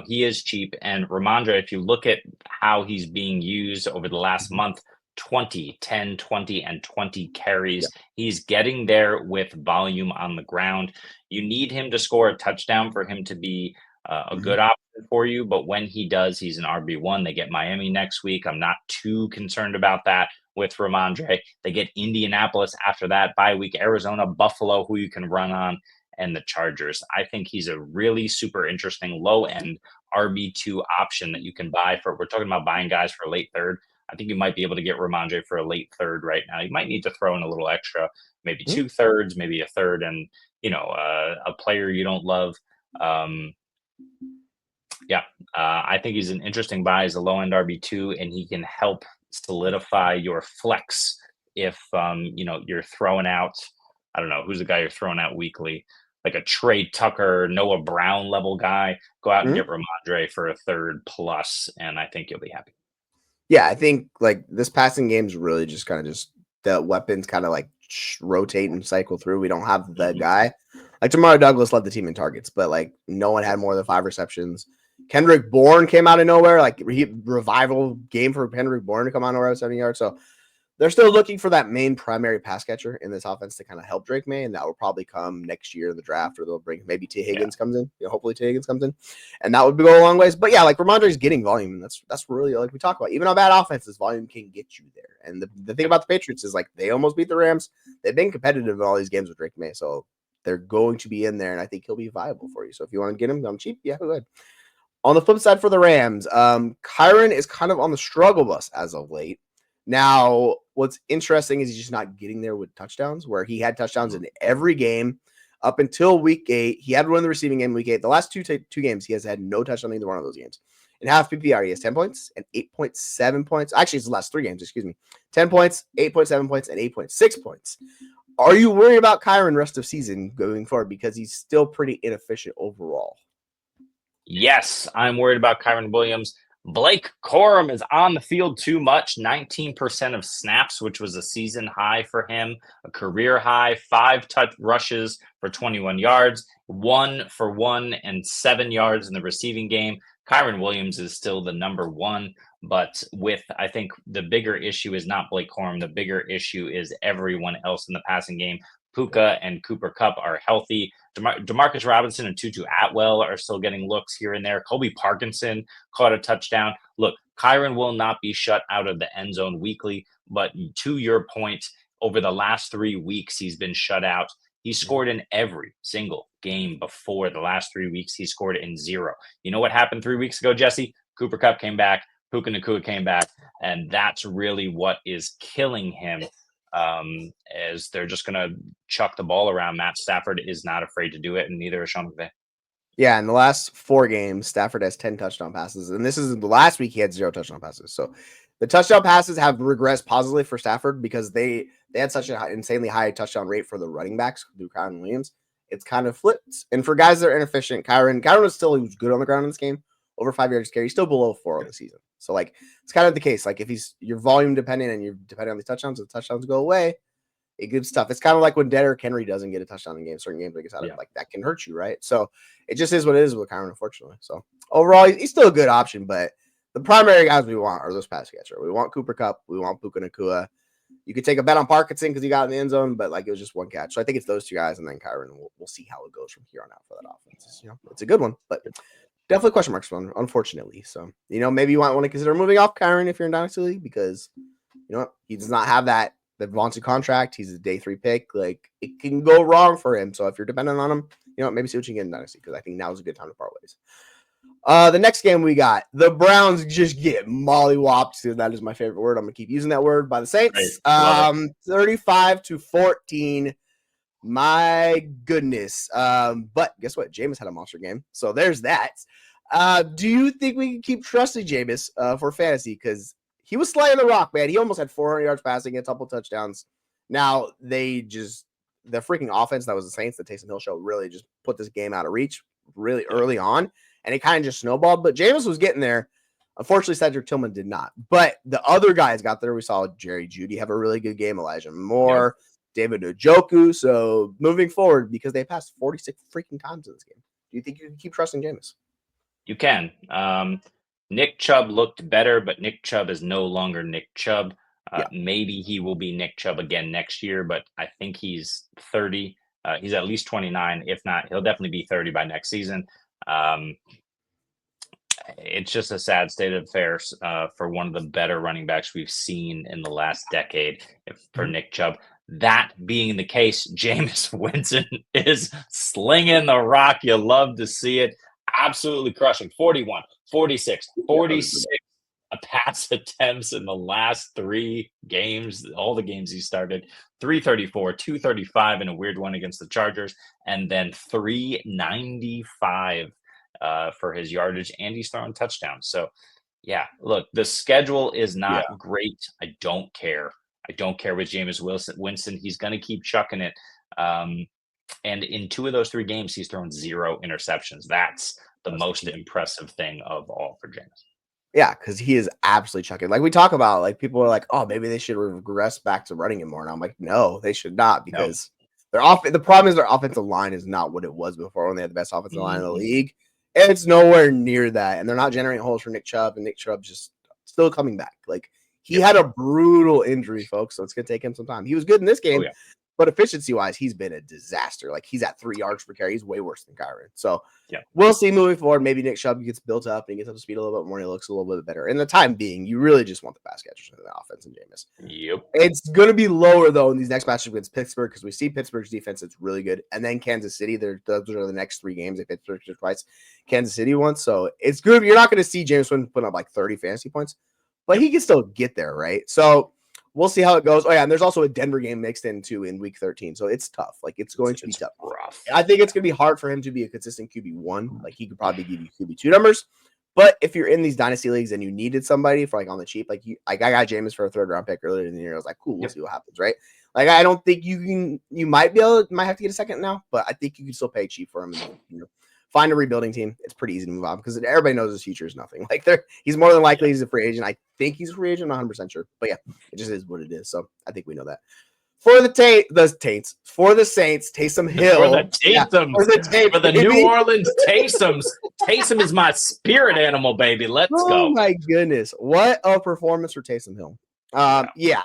he is cheap. And Rhamondre, if you look at how he's being used over the last month, 20, 10, 20, and 20 carries. Yeah. He's getting there with volume on the ground. You need him to score a touchdown for him to be a good option for you. But when he does, he's an RB1. They get Miami next week. I'm not too concerned about that with Rhamondre. They get Indianapolis after that, bye week, Arizona, Buffalo, who you can run on, and the Chargers. I think he's a really super interesting low-end RB2 option that you can buy for. We're talking about buying guys for late third. I think you might be able to get Rhamondre for a late third right now. You might need to throw in a little extra, maybe 2 thirds, maybe a third, and a player you don't love. I think he's an interesting buy as a low-end RB2, and he can help solidify your flex if you're throwing out. I don't know who's the guy you're throwing out weekly, like a Trey Tucker, Noah Brown level guy. Go out and get Rhamondre for a third plus, and I think you'll be happy. Yeah, I think like this passing game is really just kind of the weapons kind of like rotate and cycle through. We don't have the guy. Like Jamar Douglas led the team in targets, but like no one had more than 5 receptions. Kendrick Bourne came out of nowhere, like revival game for Kendrick Bourne to come out of nowhere with 70 yards. So they're still looking for that main primary pass catcher in this offense to kind of help Drake May, and that will probably come next year in the draft, or they'll bring maybe T. Higgins comes in. Hopefully T. Higgins comes in, and that would go a long ways. But yeah, like Rhamondre's getting volume, and that's really like we talk about. Even on bad offenses, volume can get you there. And the thing about the Patriots is like they almost beat the Rams. They've been competitive in all these games with Drake May, so they're going to be in there, and I think he'll be viable for you. So if you want to get him, I'm cheap. Yeah, go ahead. On the flip side for the Rams, Kyren is kind of on the struggle bus as of late. Now, what's interesting is he's just not getting there with touchdowns, where he had touchdowns in every game up until week 8. He had one in the receiving game week 8. The last two games, he has had no touchdown in either one of those games. In half PPR, he has 10 points and 8.7 points. Actually, it's the last 3 games, excuse me. 10 points, 8.7 points, and 8.6 points. Are you worried about Kyren rest of season going forward because he's still pretty inefficient overall? Yes, I'm worried about Kyren Williams. Blake Corum is on the field too much, 19% of snaps, which was a season high for him, a career high, 5 touch rushes for 21 yards, 1 for 1 and 7 yards in the receiving game. Kyren Williams is still the number 1, but I think the bigger issue is not Blake Corum. The bigger issue is everyone else in the passing game. Puka and Cooper Kupp are healthy. Demarcus Robinson and Tutu Atwell are still getting looks here and there. Colby Parkinson caught a touchdown. Look, Kyren will not be shut out of the end zone weekly, but to your point, over the last 3 weeks, he's been shut out. He scored in every single game before the last 3 weeks. He scored in 0. You know what happened 3 weeks ago, Jesse? Cooper Kupp came back. Puka Nacua came back. And that's really what is killing him. As they're just going to chuck the ball around. Matt Stafford is not afraid to do it, and neither is Sean McVay. Yeah, in the last 4 games, Stafford has 10 touchdown passes, and this is the last week he had 0 touchdown passes. So the touchdown passes have regressed positively for Stafford because they had such an insanely high touchdown rate for the running backs through Kyren Williams. It's kind of flipped. And for guys that are inefficient, Kyren was still good on the ground in this game, over 5 yards carry, still below 4 on the season. So, like, it's kind of the case. Like, if you're volume dependent and you're dependent on the touchdowns, the touchdowns go away, it gives stuff. It's kind of like when Derrick Henry doesn't get a touchdown in certain games, like it's out of like that can hurt you, right? So it just is what it is with Kyren, unfortunately. So overall, he's still a good option, but the primary guys we want are those pass catchers. We want Cooper Kupp, we want Puka Nacua. You could take a bet on Parkinson because he got in the end zone, but like it was just 1 catch. So I think it's those 2 guys, and then Kyren. We'll see how it goes from here on out for that offense. It's a good one, but definitely question marks one, unfortunately. So maybe you want to consider moving off Kyren if you're in Dynasty League because he does not have the Devonta contract. He's a day 3 pick. Like it can go wrong for him. So if you're dependent on him, maybe see what you can get in Dynasty because I think now is a good time to part ways. The next game we got, the Browns just get mollywopped. That is my favorite word. I'm gonna keep using that word by the Saints. 35-14. My goodness. But guess what? Jameis had a monster game. So there's that. Do you think we can keep trusting Jameis for fantasy? Because he was slaying the rock, man. He almost had 400 yards passing, a couple touchdowns. Now the freaking offense that was the Saints, the Taysom Hill show, really just put this game out of reach really early on, and it kind of just snowballed. But Jameis was getting there. Unfortunately, Cedric Tillman did not. But the other guys got there. We saw Jerry Jeudy have a really good game, Elijah Moore, David Njoku. So moving forward, because they passed 46 freaking times in this game, do you think you can keep trusting Jameis? You can. Nick Chubb looked better, but Nick Chubb is no longer Nick Chubb. Maybe he will be Nick Chubb again next year, but I think he's 30. He's at least 29. If not, he'll definitely be 30 by next season. It's just a sad state of affairs for one of the better running backs we've seen in the last decade for Nick Chubb. That being the case, Jameis Winston is slinging the rock. You love to see it. Absolutely crushing. 41, 46, 46 pass attempts in the last 3 games, all the games he started. 334, 235 in a weird one against the Chargers, and then 395 for his yardage, and he's throwing touchdowns. So, yeah, look, the schedule is not great. I don't care. I don't care with Jameis Winston. He's going to keep chucking it. And in 2 of those 3 games, he's thrown 0 interceptions. That's the most impressive thing of all for Jameis. Yeah, because he is absolutely chucking. Like we talk about, like people are like, oh, maybe they should regress back to running it more. And I'm like, no, they should not, because the problem is their offensive line is not what it was before when they had the best offensive line in the league. And it's nowhere near that. And they're not generating holes for Nick Chubb, and Nick Chubb's just still coming back. Like he had a brutal injury, folks, so it's going to take him some time. He was good in this game. But efficiency-wise, he's been a disaster. Like, he's at 3 yards per carry. He's way worse than Kyren. So, we'll see moving forward. Maybe Nick Chubb gets built up and he gets up to speed a little bit more and he looks a little bit better. In the time being, you really just want the pass catchers in the offense and Jameis. It's going to be lower, though, in these next matchups against Pittsburgh, because we see Pittsburgh's defense. It's really good. And then Kansas City. Those are the next 3 games. They Pittsburgh twice. Kansas City once. So, it's good. You're not going to see Jameis Winston put up like 30 fantasy points, but he can still get there, right? So, we'll see how it goes. Oh, yeah, and there's also a Denver game mixed in, too, in Week 13. So it's tough. Like, it's going to be tough. Rough. I think it's going to be hard for him to be a consistent QB1. Like, he could probably give you QB2 numbers. But if you're in these dynasty leagues and you needed somebody for like on the cheap, like I got Jameis for a 3rd round pick earlier in the year. I was like, cool, we'll see what happens, right? Like I don't think you might have to get a second now, but I think you can still pay cheap for him and find a rebuilding team. It's pretty easy to move on because everybody knows his future is nothing. Like he's more than likely he's a free agent. I think he's a free agent, I'm not 100% sure. But yeah, it just is what it is. So I think we know that. For the Saints, Taysom Hill. For the New Orleans Taysoms. Taysom is my spirit animal, baby. Let's go. Oh my goodness. What a performance for Taysom Hill.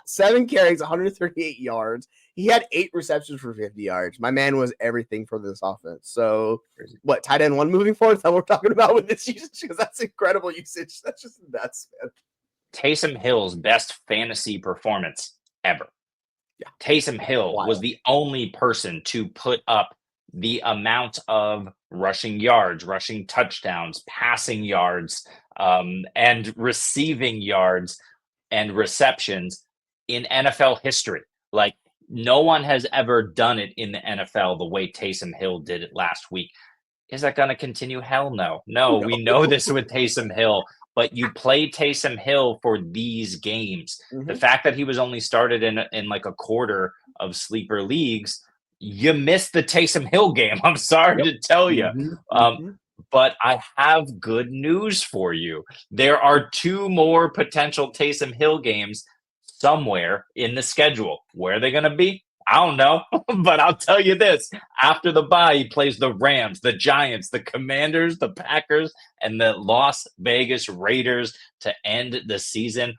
7 carries, 138 yards. He had 8 receptions for 50 yards. My man was everything for this offense. So what, tight end 1 moving forward? Is that what we're talking about with this usage? Because that's incredible usage. That's just nuts, man. Taysom Hill's best fantasy performance ever. Yeah. Taysom Hill was the only person to put up the amount of rushing yards, rushing touchdowns, passing yards, and receiving yards and receptions in NFL history. Like, no one has ever done it in the NFL the way Taysom Hill did it last week. Is that going to continue? Hell no. No, we know this with Taysom Hill. But you play Taysom Hill for these games. Mm-hmm. The fact that he was only started in like a quarter of sleeper leagues, you missed the Taysom Hill game. I'm sorry to tell you. Mm-hmm. But I have good news for you. There are 2 more potential Taysom Hill games somewhere in the schedule. Where are they going to be? I don't know, but I'll tell you this. After the bye, he plays the Rams, the Giants, the Commanders, the Packers, and the Las Vegas Raiders to end the season.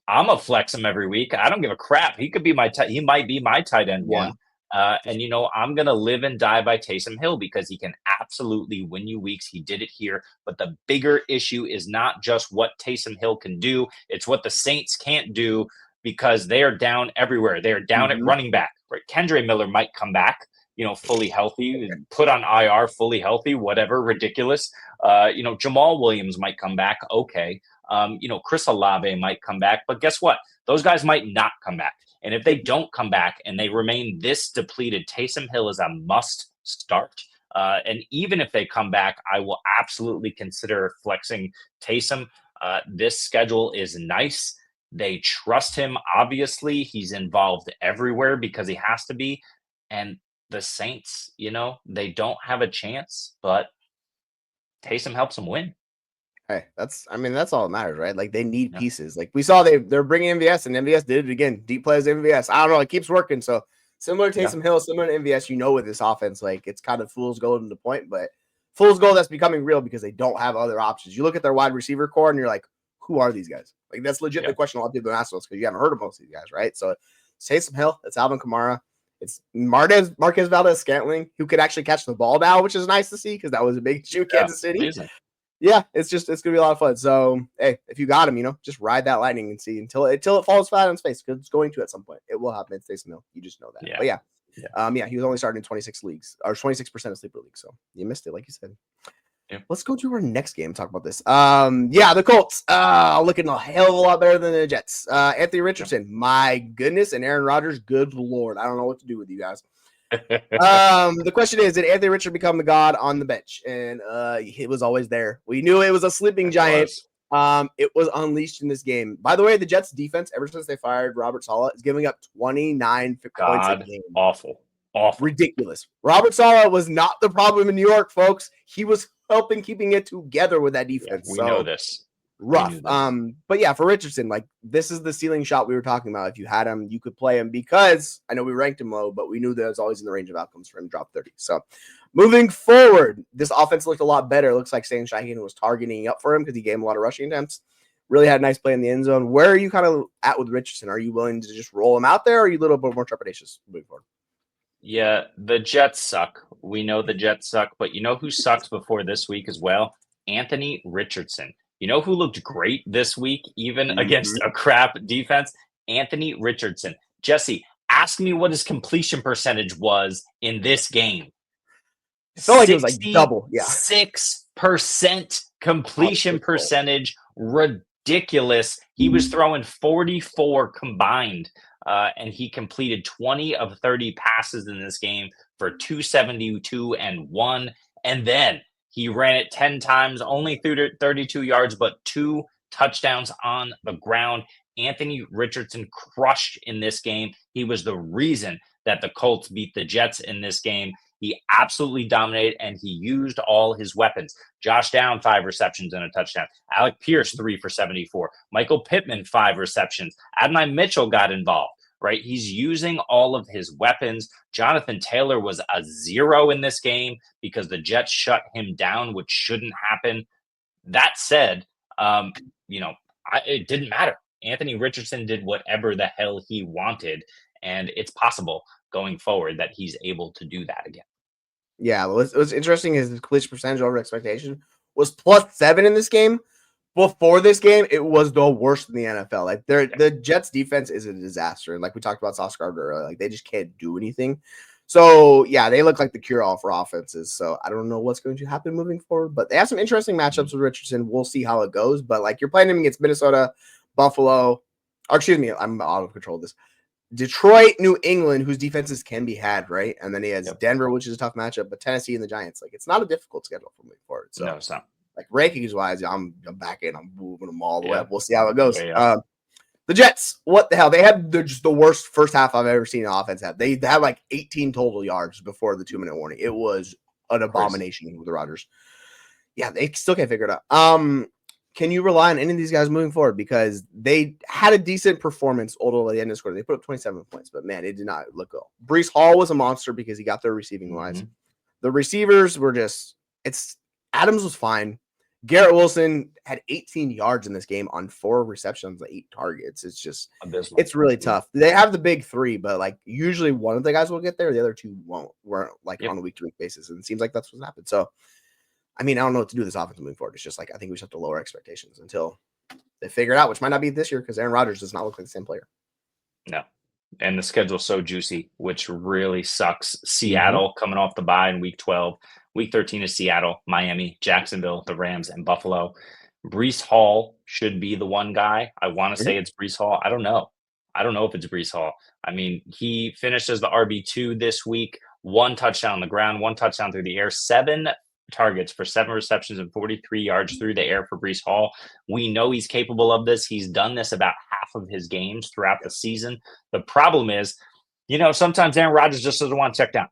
I'm going to flex him every week. I don't give a crap. He could be he might be my tight end 1. And, I'm going to live and die by Taysom Hill because he can absolutely win you weeks. He did it here. But the bigger issue is not just what Taysom Hill can do. It's what the Saints can't do, because they are down everywhere. They are down at running back. Right? Kendre Miller might come back, fully healthy, put on IR, fully healthy, whatever, ridiculous. Jamal Williams might come back. Okay. Chris Olave might come back. But guess what? Those guys might not come back. And if they don't come back and they remain this depleted, Taysom Hill is a must start. And even if they come back, I will absolutely consider flexing Taysom. This schedule is nice. They trust him. Obviously, he's involved everywhere because he has to be. And the Saints, they don't have a chance, but Taysom helps them win. Hey, that's all that matters, right? Like, they need pieces. Like, we saw they're bringing MVS, and MVS did it again. Deep plays MVS. I don't know. It keeps working. So similar to Taysom Hill, similar to MVS, with this offense, like, it's kind of fool's gold in the point, but fool's gold that's becoming real because they don't have other options. You look at their wide receiver core, and you're like, who are these guys? Like, that's legit the question a lot of people ask us because you haven't heard of most of these guys, right? So it's Taysom Hill, it's Alvin Kamara, it's Marquez Valdez-Scantling, who could actually catch the ball now, which is nice to see because that was a big issue in Kansas City. Amazing. Yeah, it's gonna be a lot of fun. So hey, if you got him, just ride that lightning and see until it falls flat on its face, because it's going to at some point. It will happen. It's Taysom Hill. You just know that. Yeah. But he was only starting in 26 leagues or 26% of sleeper leagues, so you missed it, like you said. Yeah. Let's go to our next game and talk about this. The Colts looking a hell of a lot better than the Jets. Anthony Richardson, my goodness, and Aaron Rodgers, good Lord. I don't know what to do with you guys. The question is, did Anthony Richardson become the god on the bench? And it was always there. We knew it was a sleeping giant. It was unleashed in this game. By the way, the Jets defense, ever since they fired Robert Saleh, is giving up 29 points a game. Awful. Ridiculous. Robert Saleh was not the problem in New York, folks. He was helping keeping it together with that defense. We know this. Rough. But yeah, for Richardson, like, this is the ceiling shot we were talking about. If you had him, you could play him, because I know we ranked him low, but we knew that it was always in the range of outcomes for him to drop 30. So moving forward, this offense looked a lot better. It looks like Stan Shaheen was targeting up for him because he gave him a lot of rushing attempts. Really had a nice play in the end zone. Where are you kind of at with Richardson? Are you willing to just roll him out there, or are you a little bit more trepidatious moving forward? Yeah, the Jets suck. We know the Jets suck, but you know who sucks before this week as well? Anthony Richardson. You know who looked great this week, even against a crap defense? Anthony Richardson. Jesse, ask me what his completion percentage was in this game. I felt like it was like double. Yeah. 6% completion percentage. Ridiculous. He was throwing 44 combined. And he completed 20 of 30 passes in this game for 272 and 1. And then He ran it 10 times, only threw 32 yards, but 2 touchdowns on the ground. Anthony Richardson crushed in this game. He was the reason that the Colts beat the Jets in this game. He absolutely dominated, and he used all his weapons. Josh Down, 5 receptions and a touchdown. Alec Pierce, 3 for 74. Michael Pittman, 5 receptions. Adonai Mitchell got involved, right? He's using all of his weapons. Jonathan Taylor was a 0 in this game because the Jets shut him down, which shouldn't happen. That said, it didn't matter. Anthony Richardson did whatever the hell he wanted, and it's possible going forward that he's able to do that again. Yeah, what's interesting is the completion percentage over expectation was +7 in this game. Before this game, it was the worst in the NFL. Like the Jets defense is a disaster. And like we talked about Sauce Gardner earlier, like they just can't do anything. So yeah, they look like the cure-all for offenses. So I don't know what's going to happen moving forward, but they have some interesting matchups with Richardson. We'll see how it goes. But like you're playing him against Minnesota, Buffalo, or excuse me, I'm out of control of this. Detroit, New England, whose defenses can be had, right? And then he has Denver, which is a tough matchup, but Tennessee and the Giants. Like it's not a difficult schedule for moving forward. So no, it's not. Like rankings wise, I'm back in. I'm moving them all the way up. We'll see how it goes. The Jets, what the hell? They had just the worst first half I've ever seen an offense have. They had like 18 total yards before the 2-minute warning. It was an abomination with the Rodgers. Yeah, they still can't figure it out. Can you rely on any of these guys moving forward? Because they had a decent performance although at the end of the quarter. They put up 27 points, but man, it did not look good. Breece Hall was a monster because he got their receiving wise. The receivers were Adams was fine. Garrett Wilson had 18 yards in this game on 4 receptions, 8 targets. It's just abysmal. It's really tough. They have the big 3, but like usually one of the guys will get there, the other 2 weren't like on a week-to-week basis. And it seems like that's what's happened. So I mean, I don't know what to do with this offense moving forward. It's just like I think we just have to lower expectations until they figure it out, which might not be this year because Aaron Rodgers does not look like the same player. No. And the schedule's so juicy, which really sucks. Seattle coming off the bye in week 12. Week 13 is Seattle, Miami, Jacksonville, the Rams, and Buffalo. Breece Hall should be the one guy. I want to say it's Breece Hall. I don't know. I don't know if it's Breece Hall. I mean, he finished as the RB2 this week. 1 touchdown on the ground, 1 touchdown through the air, 7 targets for 7 receptions and 43 yards through the air for Breece Hall. We know he's capable of this. He's done this about half of his games throughout the season. The problem is, sometimes Aaron Rodgers just doesn't want to check down.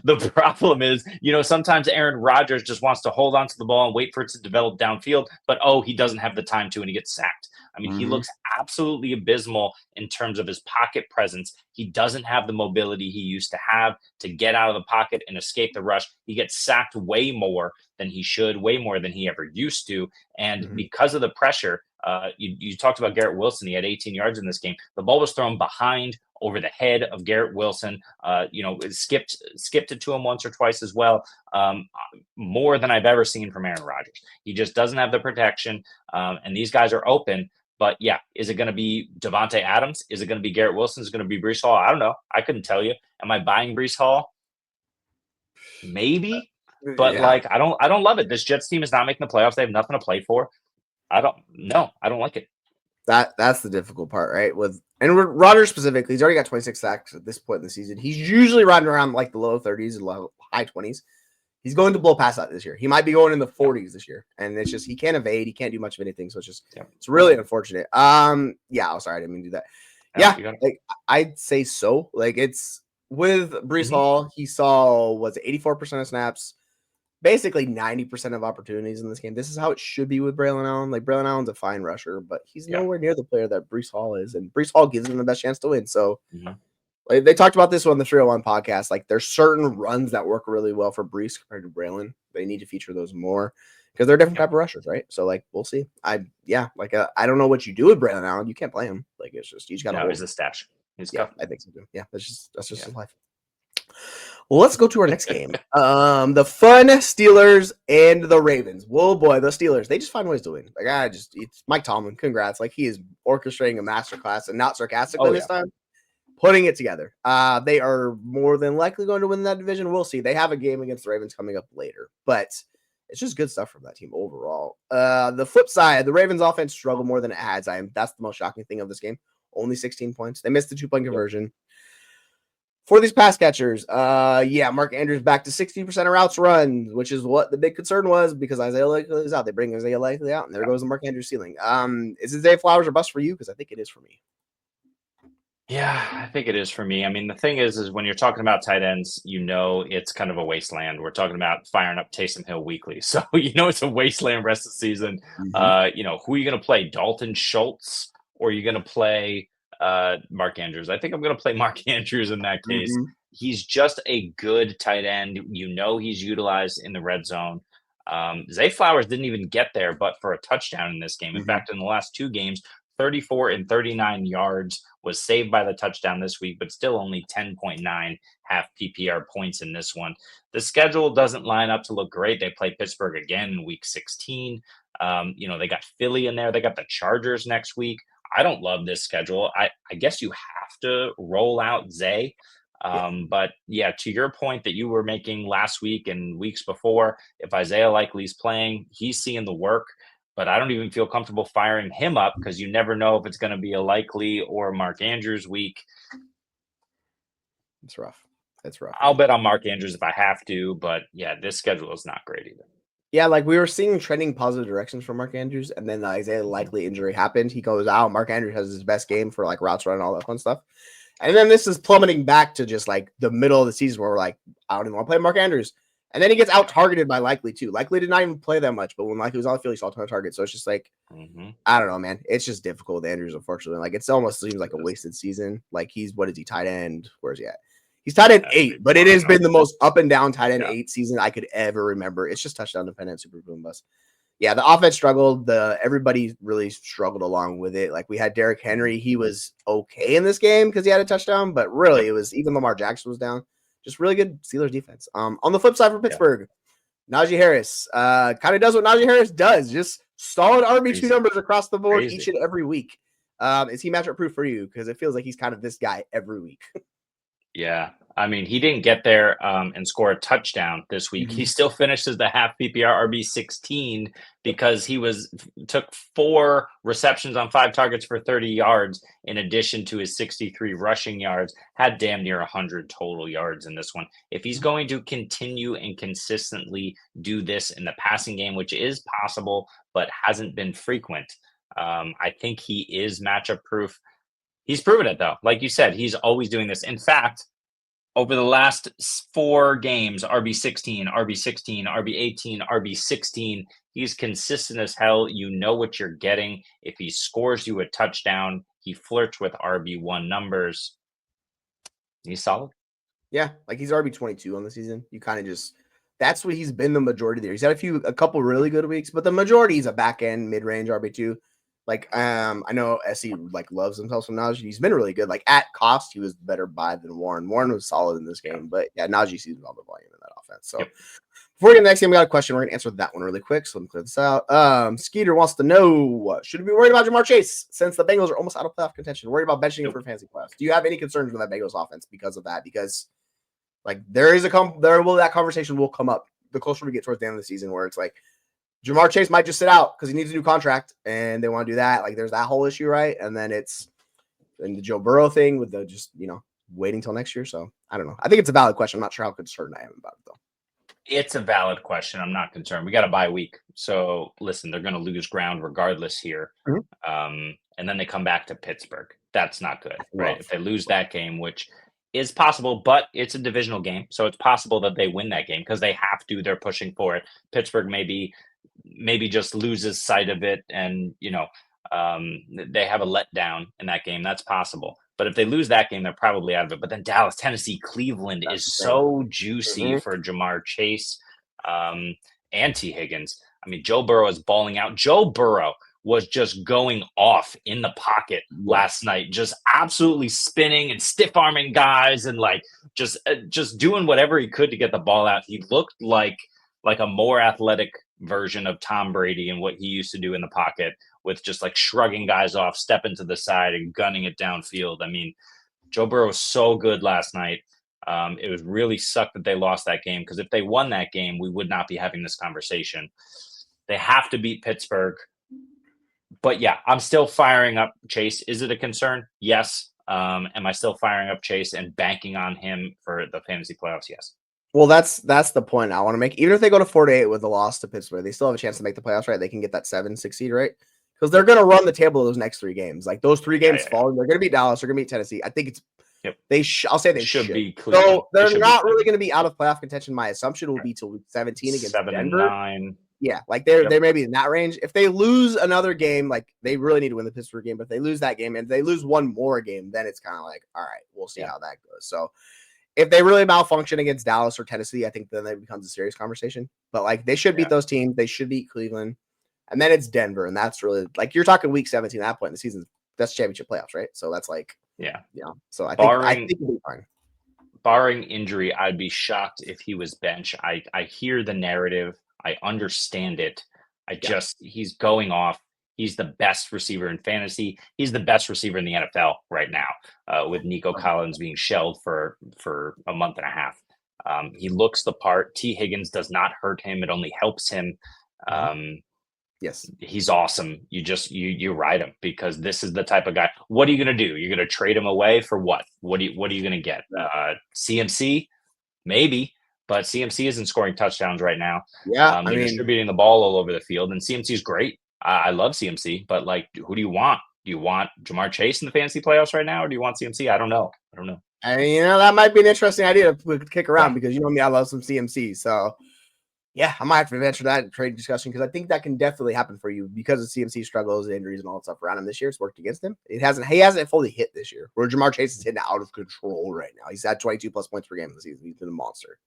The problem is, sometimes Aaron Rodgers just wants to hold on to the ball and wait for it to develop downfield, but he doesn't have the time to, and he gets sacked. I mean, he looks absolutely abysmal in terms of his pocket presence. He doesn't have the mobility he used to have to get out of the pocket and escape the rush. He gets sacked way more than he should, way more than he ever used to. And because of the pressure, you talked about Garrett Wilson. He had 18 yards in this game. The ball was thrown behind, over the head of Garrett Wilson. It skipped it to him once or twice as well. More than I've ever seen from Aaron Rodgers. He just doesn't have the protection. And these guys are open. But yeah, is it going to be Devontae Adams? Is it going to be Garrett Wilson? Is it going to be Breece Hall? I don't know. I couldn't tell you. Am I buying Breece Hall? Maybe. But I don't love it. This Jets team is not making the playoffs. They have nothing to play for. I don't like it. That's the difficult part, right? With Rodgers specifically, he's already got 26 sacks at this point in the season. He's usually riding around like the low 30s and high 20s. He's going to blow past that this year. He might be going in the 40s this year, and it's just he can't evade. He can't do much of anything. So it's really unfortunate. I'm sorry, I didn't mean to do that. Yeah, I'd say so. Like it's with Breece Hall, he saw 84% of snaps. Basically 90% of opportunities in this game. This is how it should be with Braylon Allen. Like Braylon Allen's a fine rusher, but he's nowhere near the player that Breece Hall is, and Breece Hall gives him the best chance to win. So like, they talked about this on the 301 podcast. Like there's certain runs that work really well for Breece compared to Braylon. They need to feature those more because they're different type of rushers, right? So like we'll see. I don't know what you do with Braylon Allen. You can't play him. Like it's just you just got to. He's a stash. I think so too. Yeah, that's just his life. Well, let's go to our next game. The fun Steelers and the Ravens. Whoa, boy, the Steelers. They just find ways to win. Like it's Mike Tomlin. Congrats. Like he is orchestrating a masterclass and not sarcastically this time, putting it together. They are more than likely going to win that division. We'll see. They have a game against the Ravens coming up later, but it's just good stuff from that team overall. The flip side, the Ravens offense struggled more than it has. That's the most shocking thing of this game. Only 16 points. They missed the 2-point conversion. For these pass catchers, Mark Andrews back to 60% of routes run, which is what the big concern was because Isaiah Likely is out. They bring Isaiah Likely out, and there goes the Mark Andrews ceiling. Is it Zay Flowers or bust for you? Because I think it is for me. Yeah, I think it is for me. I mean, the thing is when you're talking about tight ends, it's kind of a wasteland. We're talking about firing up Taysom Hill weekly. So, it's a wasteland rest of the season. Mm-hmm. Who are you going to play? Dalton Schultz, or are you going to play Mark Andrews? I think I'm going to play Mark Andrews in that case. Mm-hmm. He's just a good tight end. He's utilized in the red zone. Zay Flowers didn't even get there, but for a touchdown in this game. In fact, in the last 2 games, 34 and 39 yards, was saved by the touchdown this week, but still only 10.9 half PPR points in this one. The schedule doesn't line up to look great. They play Pittsburgh again in week 16. They got Philly in there. They got the Chargers next week. I don't love this schedule. I guess you have to roll out Zay. But to your point that you were making last week and weeks before, if Isaiah Likely's playing, he's seeing the work. But I don't even feel comfortable firing him up because you never know if it's going to be a Likely or Mark Andrews week. It's rough. It's rough. I'll bet on Mark Andrews if I have to, but this schedule is not great either. Yeah, like we were seeing trending positive directions for Mark Andrews, and then the Isaiah Likely injury happened. He goes out. Mark Andrews has his best game for like routes run and all that fun stuff. And then this is plummeting back to just like the middle of the season where we're like, I don't even want to play Mark Andrews. And then he gets out targeted by Likely too. Likely did not even play that much, but when Likely was on the field, he saw a ton of targets. So it's just like, I don't know, man. It's just difficult with Andrews, unfortunately. Like it almost seems like a wasted season. Like what is he, tight end? Where is he at? He's tight end 8, but it has been the most up and down tight end 8 season I could ever remember. It's just touchdown dependent, super boom bust. Yeah, the offense struggled. Everybody really struggled along with it. Like we had Derrick Henry. He was okay in this game because he had a touchdown, but really it was even Lamar Jackson was down. Just really good Steelers defense. On the flip side for Pittsburgh, Najee Harris kind of does what Najee Harris does. Just solid RB2 numbers across the board each and every week. Is he matchup proof for you? Because it feels like he's kind of this guy every week. Yeah. I mean, he didn't get there and score a touchdown this week. He still finishes the half PPR RB16 because he took 4 receptions on 5 targets for 30 yards in addition to his 63 rushing yards, had damn near 100 total yards in this one. If he's going to continue and consistently do this in the passing game, which is possible but hasn't been frequent, I think he is matchup proof. He's proven it, though. Like you said, he's always doing this. In fact, over the last 4 games, RB16, RB16, RB18, RB16, he's consistent as hell. You know what you're getting. If he scores you a touchdown, he flirts with RB1 numbers. He's solid. Yeah, like he's RB22 on the season. You kind of just that's what he's been the majority there. He's had a couple really good weeks, but the majority he's a back end mid-range RB2. Like I know SE like loves himself some Najee. He's been really good. Like at cost, he was better buy than Warren. Warren was solid in this game, but Najee sees all the volume in that offense. So before we get to the next game, we got a question. We're gonna answer that one really quick. So let me clear this out. Skeeter wants to know: should we be worried about Jamar Chase since the Bengals are almost out of playoff contention? Worried about benching him for fantasy playoffs? Do you have any concerns with that Bengals offense because of that? Because like that conversation will come up the closer we get towards the end of the season, where it's like Jamar Chase might just sit out because he needs a new contract and they want to do that. Like there's that whole issue, right? And then it's the Joe Burrow thing with the just, waiting till next year. So I don't know. I think it's a valid question. I'm not sure how concerned I am about it though. It's a valid question. I'm not concerned. We got a bye week. So listen, they're going to lose ground regardless here. And then they come back to Pittsburgh. That's not good, right? If they lose that game, which is possible, but it's a divisional game. So it's possible that they win that game because they have to. They're pushing for it. Pittsburgh maybe just loses sight of it and they have a letdown in that game. That's possible, but if they lose that game, they're probably out of it. But then Dallas, Tennessee, Cleveland is so juicy for Jamar Chase and T. Higgins. I mean, Joe Burrow is balling out. Joe Burrow was just going off in the pocket last night, just absolutely spinning and stiff arming guys and like just doing whatever he could to get the ball out. He looked like a more athletic version of Tom Brady and what he used to do in the pocket with just like shrugging guys off, stepping to the side and gunning it downfield. I mean, Joe Burrow was so good last night. It was really sucked that they lost that game because if they won that game, we would not be having this conversation. They have to beat Pittsburgh. But yeah, I'm still firing up Chase. Is it a concern? Yes. Am I still firing up Chase and banking on him for the fantasy playoffs? Yes. Well, that's the point I want to make. Even if they go to 4-8 with the loss to Pittsburgh, they still have a chance to make the playoffs, right? They can get that 7-6 seed, right? Because they're going to run the table those next 3 games. Like those 3 games fall, they're going to beat Dallas, they're going to beat Tennessee. I think it's I'll say they should be. So they're not really going to be out of playoff contention. My assumption will be till week 17 against 7 Denver. and 9. Yeah, like they're maybe in that range. If they lose another game, like they really need to win the Pittsburgh game, but if they lose that game and they lose one more game, then it's kind of like, all right, we'll see how that goes. So if they really malfunction against Dallas or Tennessee, I think then it becomes a serious conversation. But like they should beat those teams. They should beat Cleveland. And then it's Denver. And that's really like you're talking week 17 at that point in the season. That's championship playoffs, right? So that's like, So I think it'll be fine. Barring injury, I'd be shocked if he was bench. I hear the narrative. I understand it. He's going off. He's the best receiver in fantasy. He's the best receiver in the NFL right now, with Nico Collins being shelled for a month and a half. He looks the part. T. Higgins does not hurt him. It only helps him. Yes, he's awesome. You ride him because this is the type of guy. What are you going to do? You're going to trade him away for what? What are you going to get? CMC? Maybe. But CMC isn't scoring touchdowns right now. Yeah, they're distributing the ball all over the field, and CMC is great. I love CMC, but like, who do you want? Do you want Jamar Chase in the fantasy playoffs right now, or do you want CMC? I don't know. I mean, that might be an interesting idea to kick around because you know me, I love some CMC. So, yeah, I might have to venture that trade discussion because I think that can definitely happen for you because of CMC struggles, injuries, and all that stuff around him this year. It's worked against him. He hasn't fully hit this year. Where Jamar Chase is hitting out of control right now. He's at 22 plus points per game this season. He's been a monster.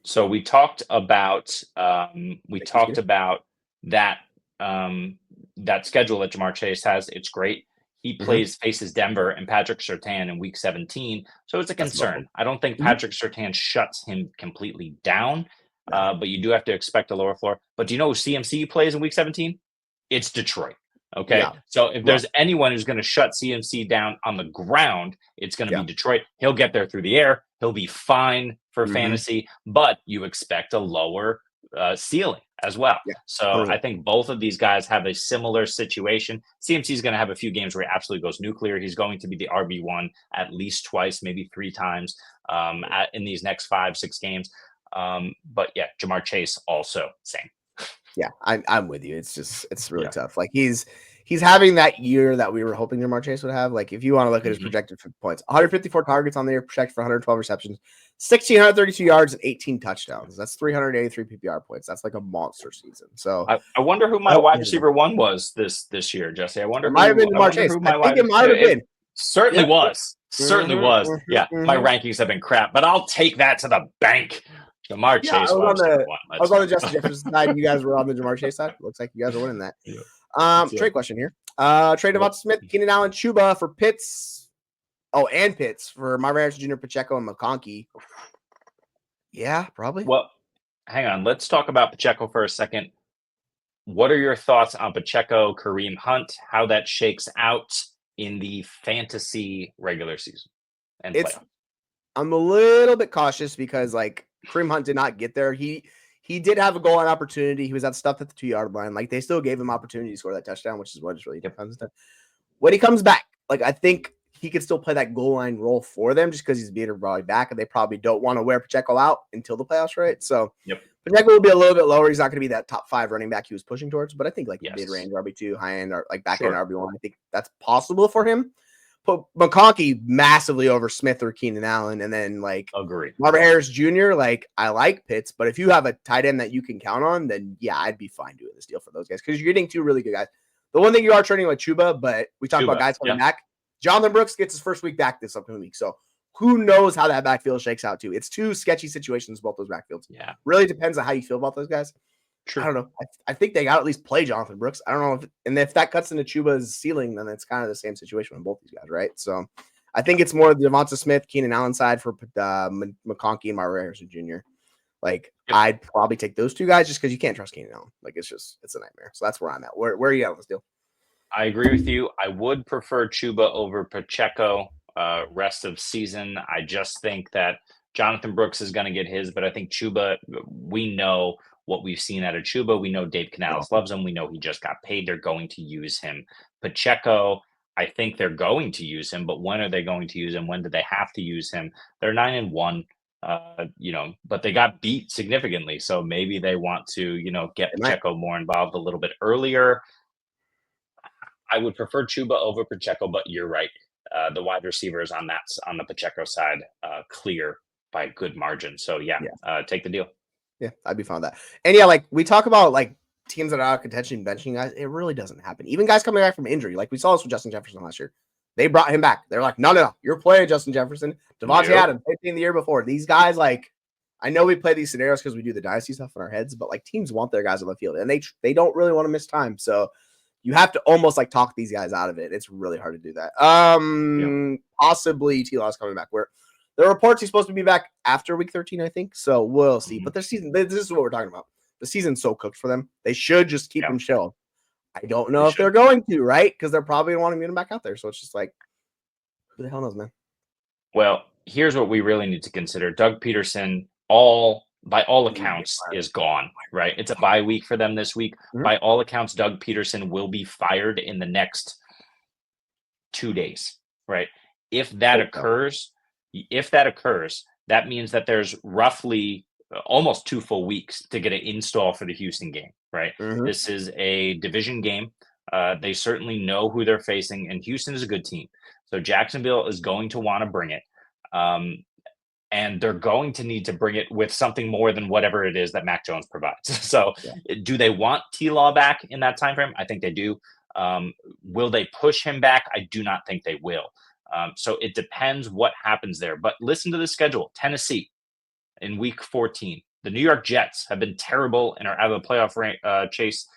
So we talked about that that schedule that Jamar Chase has. It's great. He faces Denver and Patrick Surtain in week 17. So it's a concern. I don't think Patrick Surtain shuts him completely down, but you do have to expect a lower floor. But do you know who CMC plays in week 17? It's Detroit. Okay. Yeah. So if there's anyone who's going to shut CMC down on the ground, it's going to be Detroit. He'll get there through the air. He'll be fine for fantasy, but you expect a lower ceiling as well. Yeah, so I think both of these guys have a similar situation. CMC is going to have a few games where he absolutely goes nuclear. He's going to be the RB1 at least twice, maybe 3 times in these next 5-6 games. But yeah, Jamar Chase also same. Yeah, I'm with you. It's really tough. Like he's having that year that we were hoping Jamar Chase would have. Like if you want to look at his projected points, 154 targets on the year, projected for 112 receptions, 1,632 yards and 18 touchdowns. That's 383 PPR points. That's like a monster season. So I wonder who my wide receiver 1 was this year, Jesse. I wonder it might have been Jamar Chase. I think it might have been. Certainly was. Certainly was. Yeah, my rankings have been crap, but I'll take that to the bank. Jamar Chase. I was on the Justin Jefferson side. You guys were on the Jamar Chase side. Looks like you guys are winning that. Trade question here. Trade DeVonta Smith, Keenan Allen, Chuba for Pitts. Oh, and Pitts for Rhamondre Stevenson Jr., Pacheco, and McConkey. Yeah, probably. Well, hang on. Let's talk about Pacheco for a second. What are your thoughts on Pacheco, Kareem Hunt, how that shakes out in the fantasy regular season and playoff? I'm a little bit cautious because like Kareem Hunt did not get there. He did have a goal line opportunity. He was stuffed at the 2-yard line. Like they still gave him opportunity to score that touchdown, which is what it's really depends on. When he comes back, like I think he could still play that goal line role for them just because he's being probably back, and they probably don't want to wear Pacheco out until the playoffs, right? So Pacheco will be a little bit lower. He's not going to be that top 5 running back he was pushing towards, but I think like mid-range RB2, high-end, or like back-end RB1, I think that's possible for him. Put McConkey massively over Smith or Keenan Allen, and then like Rhamondre Harris Jr. Like I like Pitts, but if you have a tight end that you can count on, then yeah, I'd be fine doing this deal for those guys because you're getting 2 really good guys. The one thing you are trading like Chuba, but we talked about guys coming back. Jonathan Brooks gets his first week back this upcoming week, so who knows how that backfield shakes out too? It's 2 sketchy situations, both those backfields. Yeah, really depends on how you feel about those guys. True. I don't know. I think they got to at least play Jonathan Brooks. I don't know if that cuts into Chuba's ceiling, then it's kind of the same situation with both these guys, right? So I think it's more the DeVonta Smith, Keenan Allen side for McConkey and Rhamondre Harrison Jr. Like I'd probably take those 2 guys just because you can't trust Keenan Allen. Like it's a nightmare. So that's where I'm at. Where are you at on this deal? I agree with you. I would prefer Chuba over Pacheco rest of season. I just think that Jonathan Brooks is going to get his, but I think Chuba, we know what we've seen out of Chuba. We know Dave Canales loves him. We know he just got paid. They're going to use him. Pacheco, I think they're going to use him, but when are they going to use him? When do they have to use him? They're 9-1, but they got beat significantly. So maybe they want to, get Pacheco more involved a little bit earlier. I would prefer Chuba over Pacheco, but you're right. The wide receivers on the Pacheco side clear by a good margin. So take the deal. Yeah, I'd be fine with that. And yeah, like we talk about like teams that are out of contention benching guys, it really doesn't happen. Even guys coming back from injury, like we saw this with Justin Jefferson last year. They brought him back. They're like, no, you're playing Justin Jefferson. DeVonta Adams, 15 the year before. These guys, like, I know we play these scenarios because we do the dynasty stuff in our heads, but like teams want their guys on the field, and they don't really want to miss time. So you have to almost like talk these guys out of it. It's really hard to do that. Possibly T-Law's coming back. Where the reports he's supposed to be back after week 13, I think. So we'll see. But their season, this is what we're talking about. The season's so cooked for them. They should just keep him chill. I don't know if they're going to, right? Because they're probably going to want to get him back out there. So it's just like, who the hell knows, man? Well, here's what we really need to consider. Doug Peterson, by all accounts, is gone, right? It's a bye week for them this week. Mm-hmm. By all accounts, Doug Peterson will be fired in the next 2 days, right? If that occurs, that means that there's roughly almost 2 full weeks to get an install for the Houston game, right? Mm-hmm. This is a division game. They certainly know who they're facing, and Houston is a good team. So Jacksonville is going to want to bring it. And they're going to need to bring it with something more than whatever it is that Mac Jones provides. So do they want T-Law back in that time frame? I think they do. Will they push him back? I do not think they will. So it depends what happens there. But listen to the schedule. Tennessee in week 14. The New York Jets have been terrible and are out of the playoff chase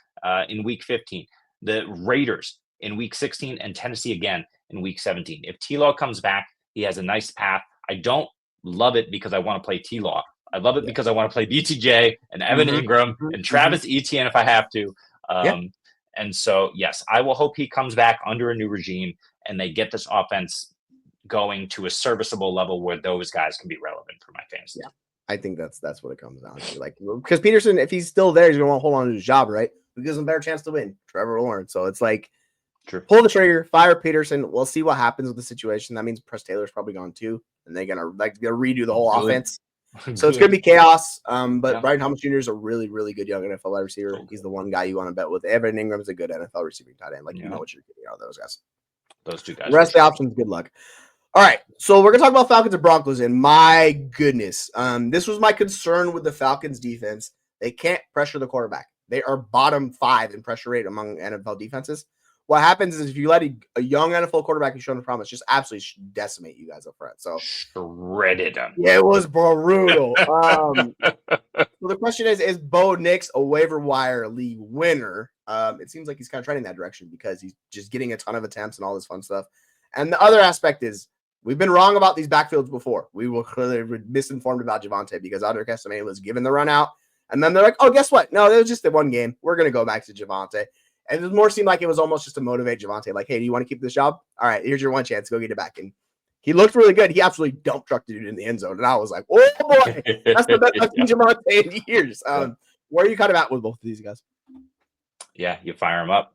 in week 15. The Raiders in week 16 and Tennessee again in week 17. If T-Law comes back, he has a nice path. I don't love it because I want to play T-Law. I love it because I want to play BTJ and Evan Engram and Travis Etienne if I have to. And so, yes, I will hope he comes back under a new regime and they get this offense going to a serviceable level where those guys can be relevant for my fantasy. Yeah, I think that's what it comes down to. Like, because Peterson, if he's still there, he's going to want to hold on to his job, right? It gives him a better chance to win. Trevor Lawrence. So it's like, pull the trigger, fire Peterson. We'll see what happens with the situation. That means Press Taylor's probably gone too, and they're gonna redo the whole offense. So it's gonna be chaos. But Brian Thomas Jr. is a really, really good young NFL wide receiver. He's the one guy you want to bet with. Evan Engram is a good NFL receiving tight end. Like you know what you're getting out of those guys. Those two guys. The rest of the options, good luck. All right, so we're gonna talk about Falcons and Broncos, and my goodness, this was my concern with the Falcons defense. They can't pressure the quarterback. They are bottom 5 in pressure rate among NFL defenses. What happens is if you let a young NFL quarterback who's shown a promise, just absolutely decimate you guys up front. So shredded them. Yeah, it was brutal. So the question is Bo Nix a waiver wire league winner? It seems like he's kind of trending that direction because he's just getting a ton of attempts and all this fun stuff. And the other aspect is we've been wrong about these backfields before. We were clearly misinformed about Javonte because Audric Estime was given the run out. And then they're like, oh, guess what? No, it was just the one game. We're going to go back to Javonte. And it more seemed like it was almost just to motivate Javonte. Like, hey, do you want to keep this job? All right, here's your one chance. Go get it back. And he looked really good. He absolutely dump trucked the dude in the end zone. And I was like, oh, boy, that's the best I've seen Javonte in years. Where are you kind of at with both of these guys? Yeah, you fire him up.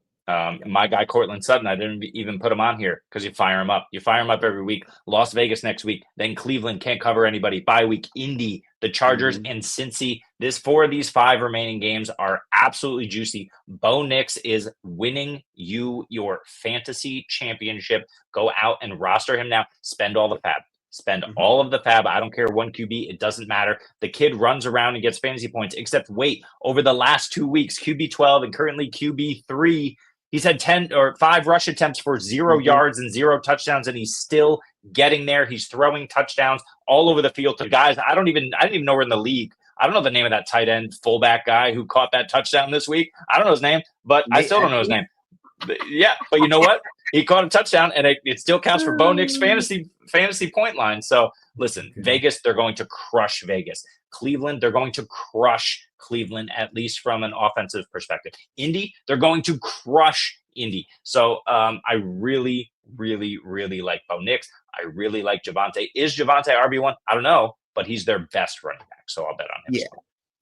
My guy, Cortland Sutton, I didn't even put him on here because you fire him up. You fire him up every week. Las Vegas next week. Then Cleveland can't cover anybody. Bye week, Indy, the Chargers, and Cincy. 4 of these 5 remaining games are absolutely juicy. Bo Nix is winning you your fantasy championship. Go out and roster him now. Spend all the fab. Spend all of the fab. I don't care, 1 QB. It doesn't matter. The kid runs around and gets fantasy points, except wait, over the last 2 weeks, QB12 and currently QB3, he's had 10 or 5 rush attempts for 0 yards and 0 touchdowns, and he's still getting there. He's throwing touchdowns all over the field to guys. I didn't even know we're in the league. I don't know the name of that tight end fullback guy who caught that touchdown this week. I don't know his name, but I still don't know his name. But you know what? He caught a touchdown, and it still counts for Bo Nix fantasy point line. So listen, Vegas, they're going to crush Vegas. Cleveland, they're going to crush Cleveland, at least from an offensive perspective. Indy, they're going to crush Indy. So I really, really, really like Bo Nix. I really like Javonte. Is Javonte RB1? I don't know, but he's their best running back, so I'll bet on him. Yeah,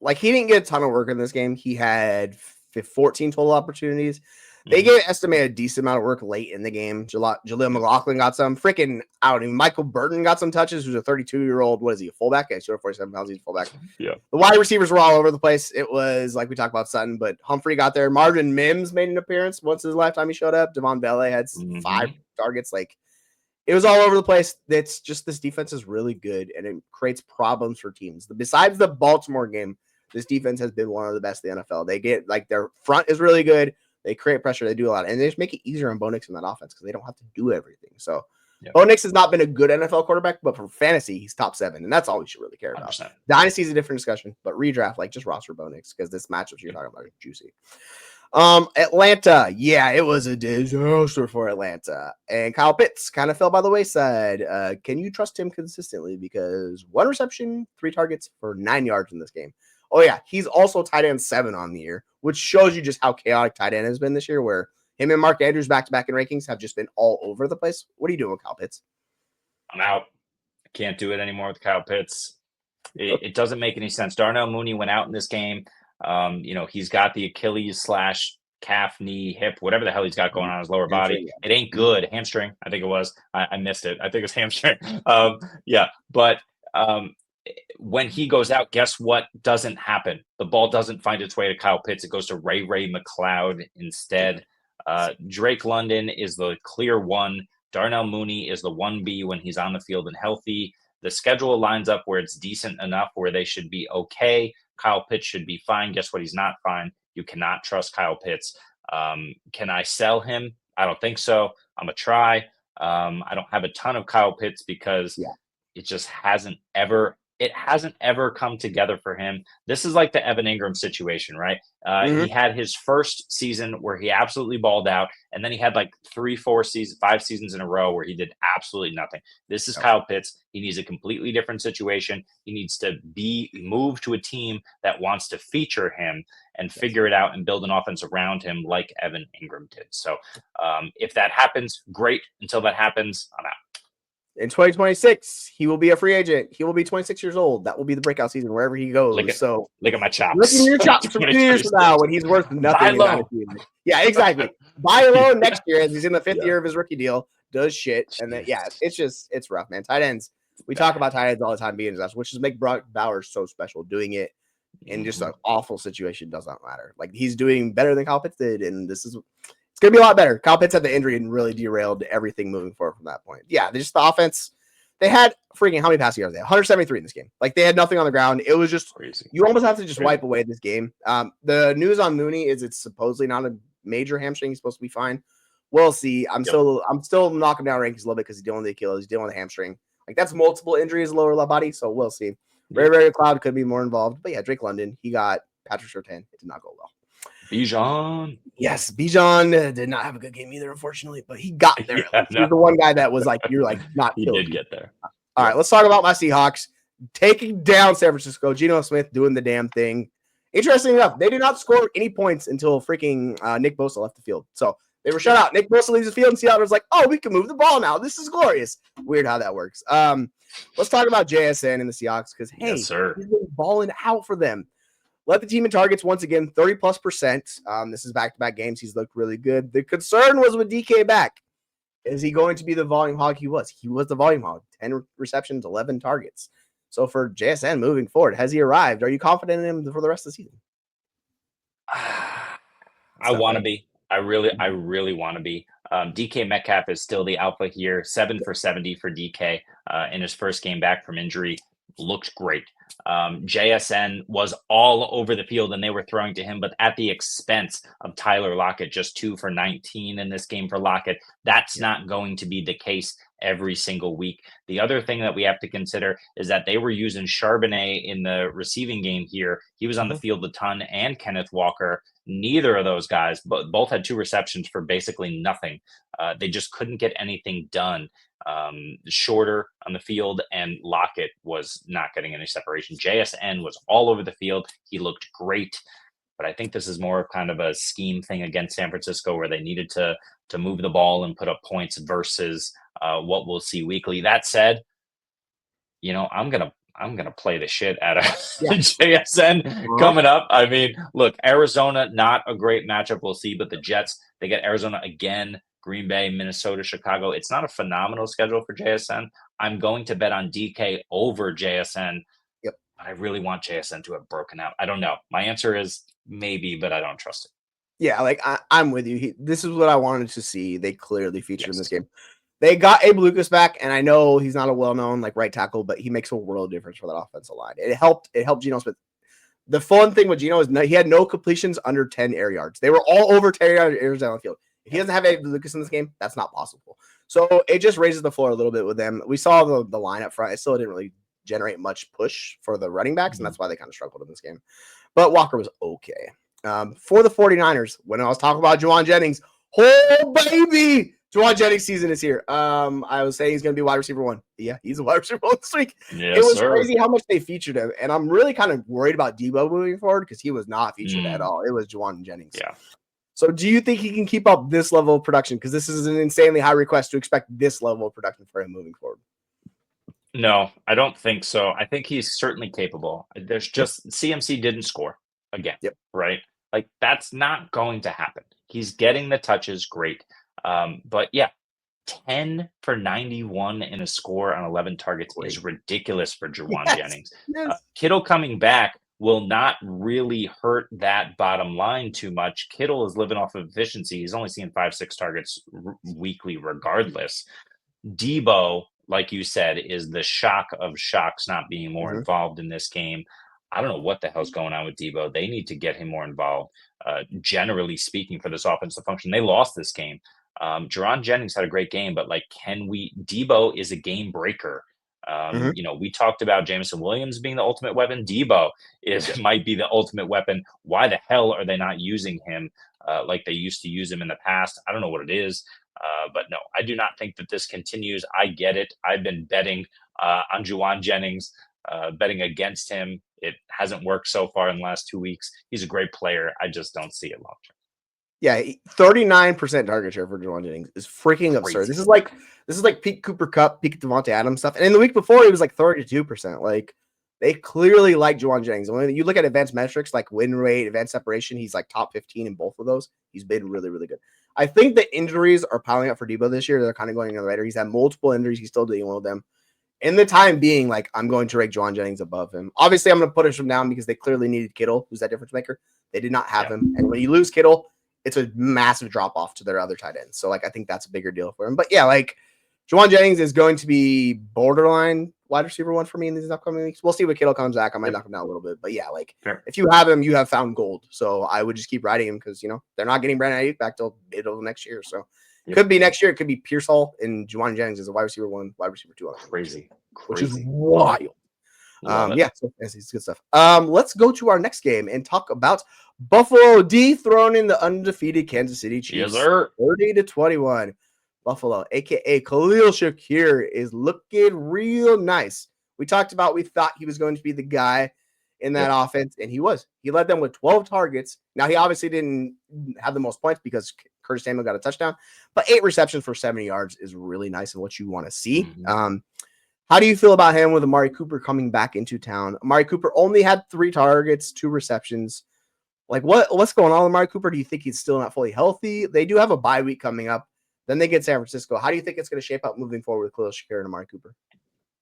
like he didn't get a ton of work in this game. He had 14 total opportunities. They gave estimated a decent amount of work late in the game. Jaleel McLaughlin got some. Freaking, I don't even. Michael Burton got some touches, who's a 32-year-old. What is he, a fullback? I sure 47 pounds. He's a fullback. Yeah. The wide receivers were all over the place. It was like we talked about Sutton, but Humphrey got there. Marvin Mims made an appearance once his lifetime he showed up. Devon Bele had 5 targets. Like, it was all over the place. It's just this defense is really good, and it creates problems for teams. Besides the Baltimore game, this defense has been one of the best in the NFL. They get, like, their front is really good. They create pressure. They do a lot. And they just make it easier on Bo Nix in that offense because they don't have to do everything. So Bo Nix has not been a good NFL quarterback, but for fantasy, he's top 7. And that's all we should really care about. 100%. Dynasty is a different discussion, but redraft, like, just roster Bo Nix because this matchup you're talking about is juicy. Atlanta. Yeah, it was a disaster for Atlanta. And Kyle Pitts kind of fell by the wayside. Can you trust him consistently? Because 1 reception, 3 targets for 9 yards in this game. Oh, yeah, he's also tight end 7 on the year, which shows you just how chaotic tight end has been this year, where him and Mark Andrews back-to-back in rankings have just been all over the place. What are you doing with Kyle Pitts? I'm out. I can't do it anymore with Kyle Pitts. It doesn't make any sense. Darnell Mooney went out in this game. He's got the Achilles / calf, knee, hip, whatever the hell he's got going on his lower body. It ain't good. Hamstring, I think it was. I missed it. I think it's hamstring. But when he goes out, guess what doesn't happen? The ball doesn't find its way to Kyle Pitts. It goes to Ray McLeod instead. Drake London is the clear 1. Darnell Mooney is the 1B when he's on the field and healthy. The schedule lines up where it's decent enough where they should be okay. Kyle Pitts should be fine. Guess what? He's not fine. You cannot trust Kyle Pitts. Can I sell him? I don't think so. I'm going to try. I don't have a ton of Kyle Pitts because it just hasn't ever come together for him. This is like the Evan Engram situation, right? He had his first season where he absolutely balled out, and then he had like 5 seasons in a row where he did absolutely nothing. This is Kyle Pitts. He needs a completely different situation. He needs to be moved to a team that wants to feature him and figure it out and build an offense around him like Evan Engram did. So if that happens, great. Until that happens, I'm out. In 2026, he will be a free agent. He will be 26 years old. That will be the breakout season wherever he goes. Look at my chops. Look at your chops from 2 years from now when he's worth nothing. Buy low. Yeah, exactly. Buy a loan next year as he's in the 5th year of his rookie deal. Does shit. And then, it's rough, man. Tight ends. We talk about tight ends all the time being disaster, which is make Brock Bowers so special. Doing it in just an awful situation does not matter. Like, he's doing better than Kyle Pitts did, and it's going to be a lot better. Kyle Pitts had the injury and really derailed everything moving forward from that point. Yeah, just the offense. They had freaking how many passing yards? They had 173 in this game. Like, they had nothing on the ground. It was just crazy. You almost have to just wipe away this game. The news on Mooney is it's supposedly not a major hamstring. He's supposed to be fine. We'll see. I'm still knocking down rankings a little bit because he's dealing with the Achilles. He's dealing with the hamstring. Like, that's multiple injuries lower left body. So we'll see. Ray McLeod could be more involved. But yeah, Drake London, he got Patrick Surtain. It did not go well. Bijan. Yes, Bijan did not have a good game either, unfortunately, but he got there. He's the one guy that was like, you're like, not he did get there. All right, let's talk about my Seahawks taking down San Francisco. Geno Smith doing the damn thing. Interesting enough, they did not score any points until freaking Nick Bosa left the field. So they were shut out. Nick Bosa leaves the field, and Seattle was like, oh, we can move the ball now. This is glorious. Weird how that works. Let's talk about JSN and the Seahawks because, hey, he's been balling out for them. Led the team in targets once again, 30+%. This is back-to-back games. He's looked really good. The concern was with DK back. Is he going to be the volume hog he was? He was the volume hog. 10 receptions, 11 targets. So for JSN moving forward, has he arrived? Are you confident in him for the rest of the season? I want to be. I really want to be. DK Metcalf is still the alpha here. 7 for 70 for DK in his first game back from injury. Looked great. JSN was all over the field and they were throwing to him, but at the expense of Tyler Lockett, just 2 for 19 in this game for Lockett. That's not going to be the case every single week. The other thing that we have to consider is that they were using Charbonnet in the receiving game here. He was on the field a ton, and Kenneth Walker. Neither of those guys, but both had 2 receptions for basically nothing. They just couldn't get anything done. Shorter on the field, and Lockett was not getting any separation. JSN was all over the field. He looked great, but I think this is more of kind of a scheme thing against San Francisco where they needed to move the ball and put up points versus what we'll see weekly. That said, I'm gonna I'm going to play the shit out of JSN coming up. I mean, look, Arizona, not a great matchup. We'll see. But the Jets, they get Arizona again, Green Bay, Minnesota, Chicago. It's not a phenomenal schedule for JSN. I'm going to bet on DK over JSN. Yep. But I really want JSN to have broken out. I don't know. My answer is maybe, but I don't trust it. Yeah, like I'm with you. This is what I wanted to see. They clearly featured in this game. They got Abe Lucas back, and I know he's not a well-known like right tackle, but he makes a world of difference for that offensive line. It helped Geno Smith. The fun thing with Geno is he had no completions under 10 air yards. They were all over 10 yards down the field. If he doesn't have Abe Lucas in this game, that's not possible. So it just raises the floor a little bit with them. We saw the line up front. It still didn't really generate much push for the running backs, and that's why they kind of struggled in this game. But Walker was okay. For the 49ers, when I was talking about Juwan Jennings, oh, baby, Juwan Jennings season is here. I was saying he's going to be wide receiver 1. Yeah, he's a wide receiver 1 this week. Yes, it was crazy how much they featured him. And I'm really kind of worried about Debo moving forward because he was not featured at all. It was Juwan Jennings. Yeah. So do you think he can keep up this level of production? Because this is an insanely high request to expect this level of production for him moving forward. No, I don't think so. I think he's certainly capable. There's just CMC didn't score again. Yep. Right? Like, that's not going to happen. He's getting the touches, great. But yeah, 10 for 91 in a score on 11 targets is ridiculous for Juwan Jennings. Yes. Kittle coming back will not really hurt that bottom line too much. Kittle is living off of efficiency. He's only seeing 5-6 targets weekly regardless. Debo, like you said, is the shock of shocks not being more involved in this game. I don't know what the hell's going on with Debo. They need to get him more involved. Generally speaking, for this offensive function, they lost this game. Juwan Jennings had a great game, but Debo is a game breaker. We talked about Jameson Williams being the ultimate weapon. Debo might be the ultimate weapon. Why the hell are they not using him like they used to use him in the past? I don't know what it is. But no, I do not think that this continues. I get it. I've been betting on Juwan Jennings, betting against him. It hasn't worked so far in the last 2 weeks. He's a great player. I just don't see it long term. Yeah, 39% target share for Juwan Jennings is freaking absurd. This is like peak Cooper Kupp, peak Devontae Adams stuff. And in the week before, he was like 32%. Like, they clearly like Juwan Jennings. When you look at advanced metrics like win rate, advanced separation, he's like top 15 in both of those. He's been really, really good. I think the injuries are piling up for Debo this year. They're kind of going in the right. He's had multiple injuries. He's still dealing with them. In the time being, like, I'm going to rank Juwan Jennings above him. Obviously, I'm going to push him down because they clearly needed Kittle, who's that difference maker. They did not have him. And when you lose Kittle, it's a massive drop-off to their other tight ends. So, like, I think that's a bigger deal for him. But, yeah, like, Juwan Jennings is going to be borderline wide receiver 1 for me in these upcoming weeks. We'll see when Kittle comes back. I might knock him down a little bit. But, yeah, like, if you have him, you have found gold. So, I would just keep riding him because, they're not getting Brandon Ayuk back till middle of next year. So, could be next year. It could be Pearsall and Juwan Jennings as a wide receiver 1, wide receiver 2. Crazy. Which is wild. So it's good stuff. Let's go to our next game and talk about Buffalo dethroning the undefeated Kansas City Chiefs. Yes, sir. 30-21. Buffalo, aka Khalil Shakir, is looking real nice. We thought he was going to be the guy in that offense, and he was. He led them with 12 targets. Now, he obviously didn't have the most points because Curtis Samuel got a touchdown, but 8 receptions for 70 yards is really nice and what you want to see. How do you feel about him with Amari Cooper coming back into town? Amari Cooper only had 3 targets, 2 receptions. Like, what's going on with Amari Cooper? Do you think he's still not fully healthy? They do have a bye week coming up. Then they get San Francisco. How do you think it's going to shape up moving forward with Khalil Shakir and Amari Cooper?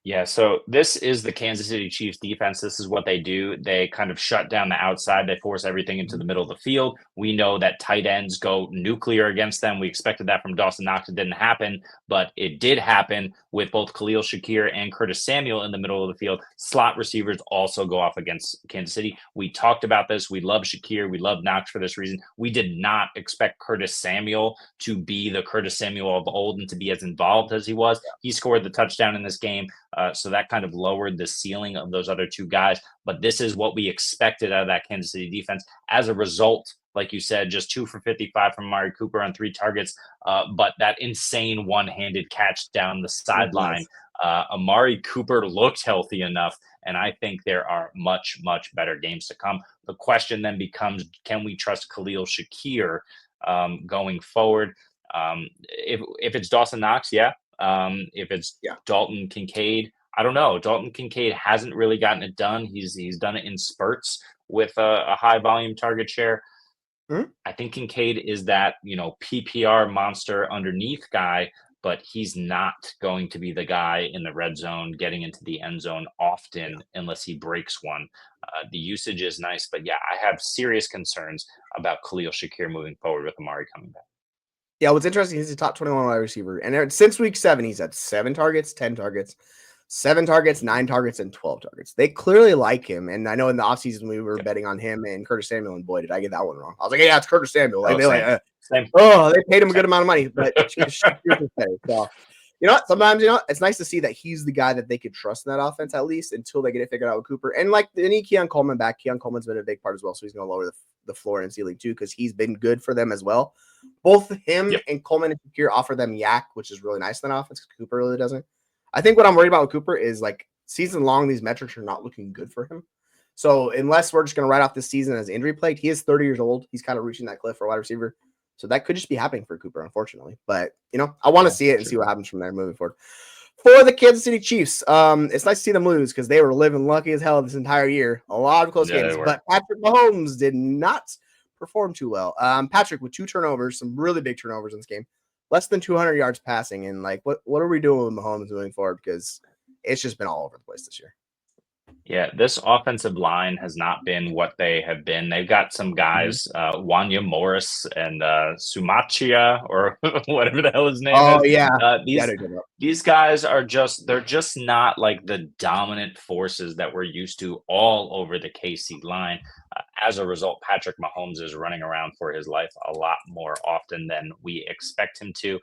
Yeah, so this is the Kansas City Chiefs defense. This is what they do. They kind of shut down the outside. They force everything into the middle of the field. We know that tight ends go nuclear against them. We expected that from Dawson Knox. It didn't happen, but it did happen with both Khalil Shakir and Curtis Samuel in the middle of the field. Slot receivers also go off against Kansas City. We talked about this. We love Shakir. We love Knox for this reason. We did not expect Curtis Samuel to be the Curtis Samuel of old and to be as involved as he was. He scored the touchdown in this game. So that kind of lowered the ceiling of those other 2 guys. But this is what we expected out of that Kansas City defense. As a result, like you said, just 2 for 55 from Amari Cooper on 3 targets. But that insane one-handed catch down the sideline. Amari Cooper looked healthy enough. And I think there are much, much better games to come. The question then becomes, can we trust Khalil Shakir going forward? If it's Dawson Knox, yeah. If it's Dalton Kincaid, I don't know. Dalton Kincaid hasn't really gotten it done. He's done it in spurts with a high volume target share. Hmm? I think Kincaid is that, PPR monster underneath guy, but he's not going to be the guy in the red zone getting into the end zone often unless he breaks one. The usage is nice, but yeah, I have serious concerns about Khalil Shakir moving forward with Amari coming back. Yeah, what's interesting, he's a top 21 wide receiver. And since week 7, he's had 7 targets, 10 targets, 7 targets, 9 targets, and 12 targets. They clearly like him. And I know in the offseason we were betting on him and Curtis Samuel, and boy, did I get that one wrong. I was like, yeah, it's Curtis Samuel. Like, Same. They paid him a good amount of money, but so, you know what? Sometimes, it's nice to see that he's the guy that they could trust in that offense, at least until they get it figured out with Cooper. And like, they need Keon Coleman back. Keon Coleman's been a big part as well. So he's going to lower the floor and ceiling too, because he's been good for them as well. Both him and Coleman and Shakir offer them yak, which is really nice in that offense, because Cooper really doesn't. I think what I'm worried about with Cooper is like season long, these metrics are not looking good for him. So unless we're just going to write off this season as injury plagued, he is 30 years old. He's kind of reaching that cliff for a wide receiver. So that could just be happening for Cooper, unfortunately. But, I want to see it and see what happens from there moving forward. For the Kansas City Chiefs, it's nice to see them lose because they were living lucky as hell this entire year. A lot of close games. But Patrick Mahomes did not perform too well. Patrick with 2 turnovers, some really big turnovers in this game. Less than 200 yards passing. And, like, what are we doing with Mahomes moving forward? Because it's just been all over the place this year. Yeah, this offensive line has not been what they have been. They've got some guys, Wanya Morris and Sumachia, or whatever the hell his name is. Oh, yeah. These guys are they're just not like the dominant forces that we're used to all over the KC line. As a result, Patrick Mahomes is running around for his life a lot more often than we expect him to.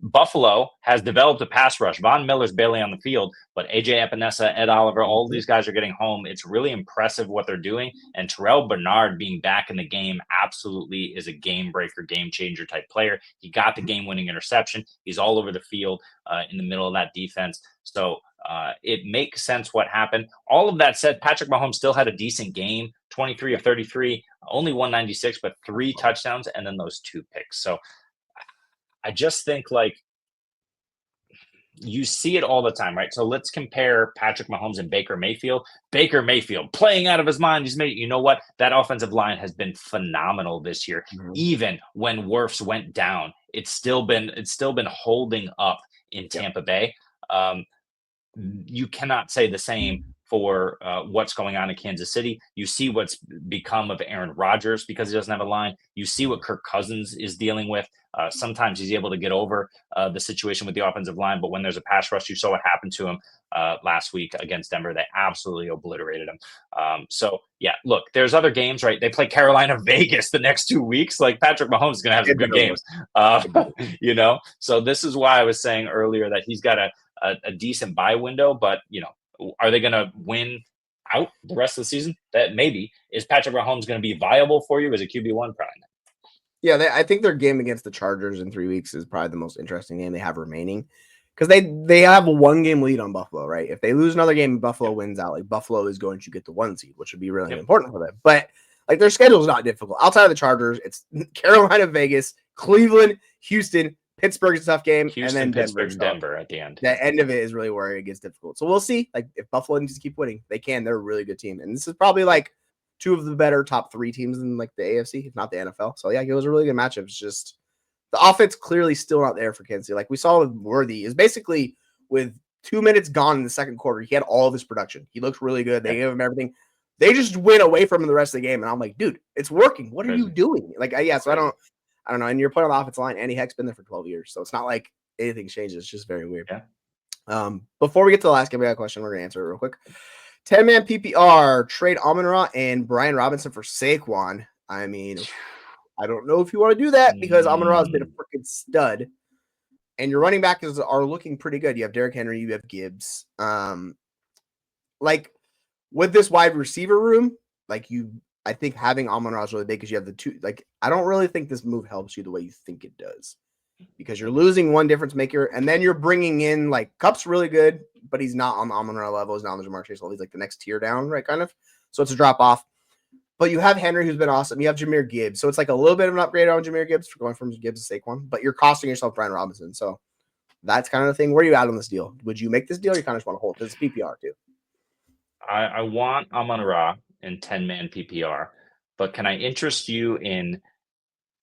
Buffalo has developed a pass rush. Von Miller's barely on the field, but AJ Epinesa, Ed Oliver, all of these guys are getting home. It's really impressive what they're doing. And Terrell Bernard being back in the game absolutely is a game breaker, game changer type player. He got the game winning interception. He's all over the field in the middle of that defense. So it makes sense what happened. All of that said, Patrick Mahomes still had a decent game, 23 of 33, only 196, but 3 touchdowns, and then those 2 picks. So I just think, like, you see it all the time, right? So let's compare Patrick Mahomes and Baker Mayfield. Baker Mayfield playing out of his mind. You know what? That offensive line has been phenomenal this year. Mm-hmm. Even when Wirfs went down, it's still been holding up in Tampa Bay. You cannot say the same for what's going on in Kansas City. You see what's become of Aaron Rodgers because he doesn't have a line. You see what Kirk Cousins is dealing with. Sometimes he's able to get over the situation with the offensive line, but when there's a pass rush, you saw what happened to him last week against Denver. They absolutely obliterated him. So, yeah, look, there's other games, right? They play Carolina, Vegas the next 2 weeks. Like, Patrick Mahomes is going to have some good games, So this is why I was saying earlier that he's got a decent buy window, but, are they going to win out the rest of the season? That maybe. Is Patrick Mahomes going to be viable for you as a QB1? Probably not. Yeah, I think their game against the Chargers in 3 weeks is probably the most interesting game they have remaining, because they have a 1-game lead on Buffalo, right? If they lose another game and Buffalo wins out, like, Buffalo is going to get the 1 seed, which would be really important for them. But like, their schedule is not difficult. Outside of the Chargers, it's Carolina, Vegas, Cleveland, Houston, Pittsburgh's a tough game, Houston, and then Denver at the end. The end of it is really where it gets difficult. So we'll see. Like, if Buffalo needs to keep winning, they can. They're a really good team, and this is probably like 2 of the better top 3 teams in like the AFC, if not the NFL. So yeah, it was a really good matchup. It's just the offense clearly still not there for Kansas City. Like we saw with Worthy, is basically with 2 minutes gone in the second quarter, he had all of his production. He looked really good. They gave him everything. They just went away from him the rest of the game, and I'm like, dude, it's working. What are you doing? Like, so I don't know. And you're playing on the offensive line. Andy Heck's been there for 12 years. So it's not like anything changes. It's just very weird. Yeah. Before we get to the last game, we got a question. We're going to answer it real quick. 10-man PPR, trade Amon-Ra and Brian Robinson for Saquon. I mean, I don't know if you want to do that because Amon-Ra has been a freaking stud. And your running backs are looking pretty good. You have Derrick Henry. You have Gibbs. Like, with this wide receiver room, I think having Amon-Ra is really big because you have the 2. Like, I don't really think this move helps you the way you think it does, because you're losing one difference maker, and then you're bringing in, like, Kupp's really good, but he's not on the Amon-Ra level. He's not on the Jamar Chase level. He's like the next tier down, right? Kind of. So it's a drop off. But you have Henry, who's been awesome. You have Jahmyr Gibbs. So it's like a little bit of an upgrade on Jahmyr Gibbs for going from Gibbs to Saquon, but you're costing yourself Brian Robinson. So That's kind of the thing. Where are you at on this deal? Would you make this deal or you kind of just want to hold? Because it's PPR too. I want Amon-Ra in 10-man PPR, but can I interest you in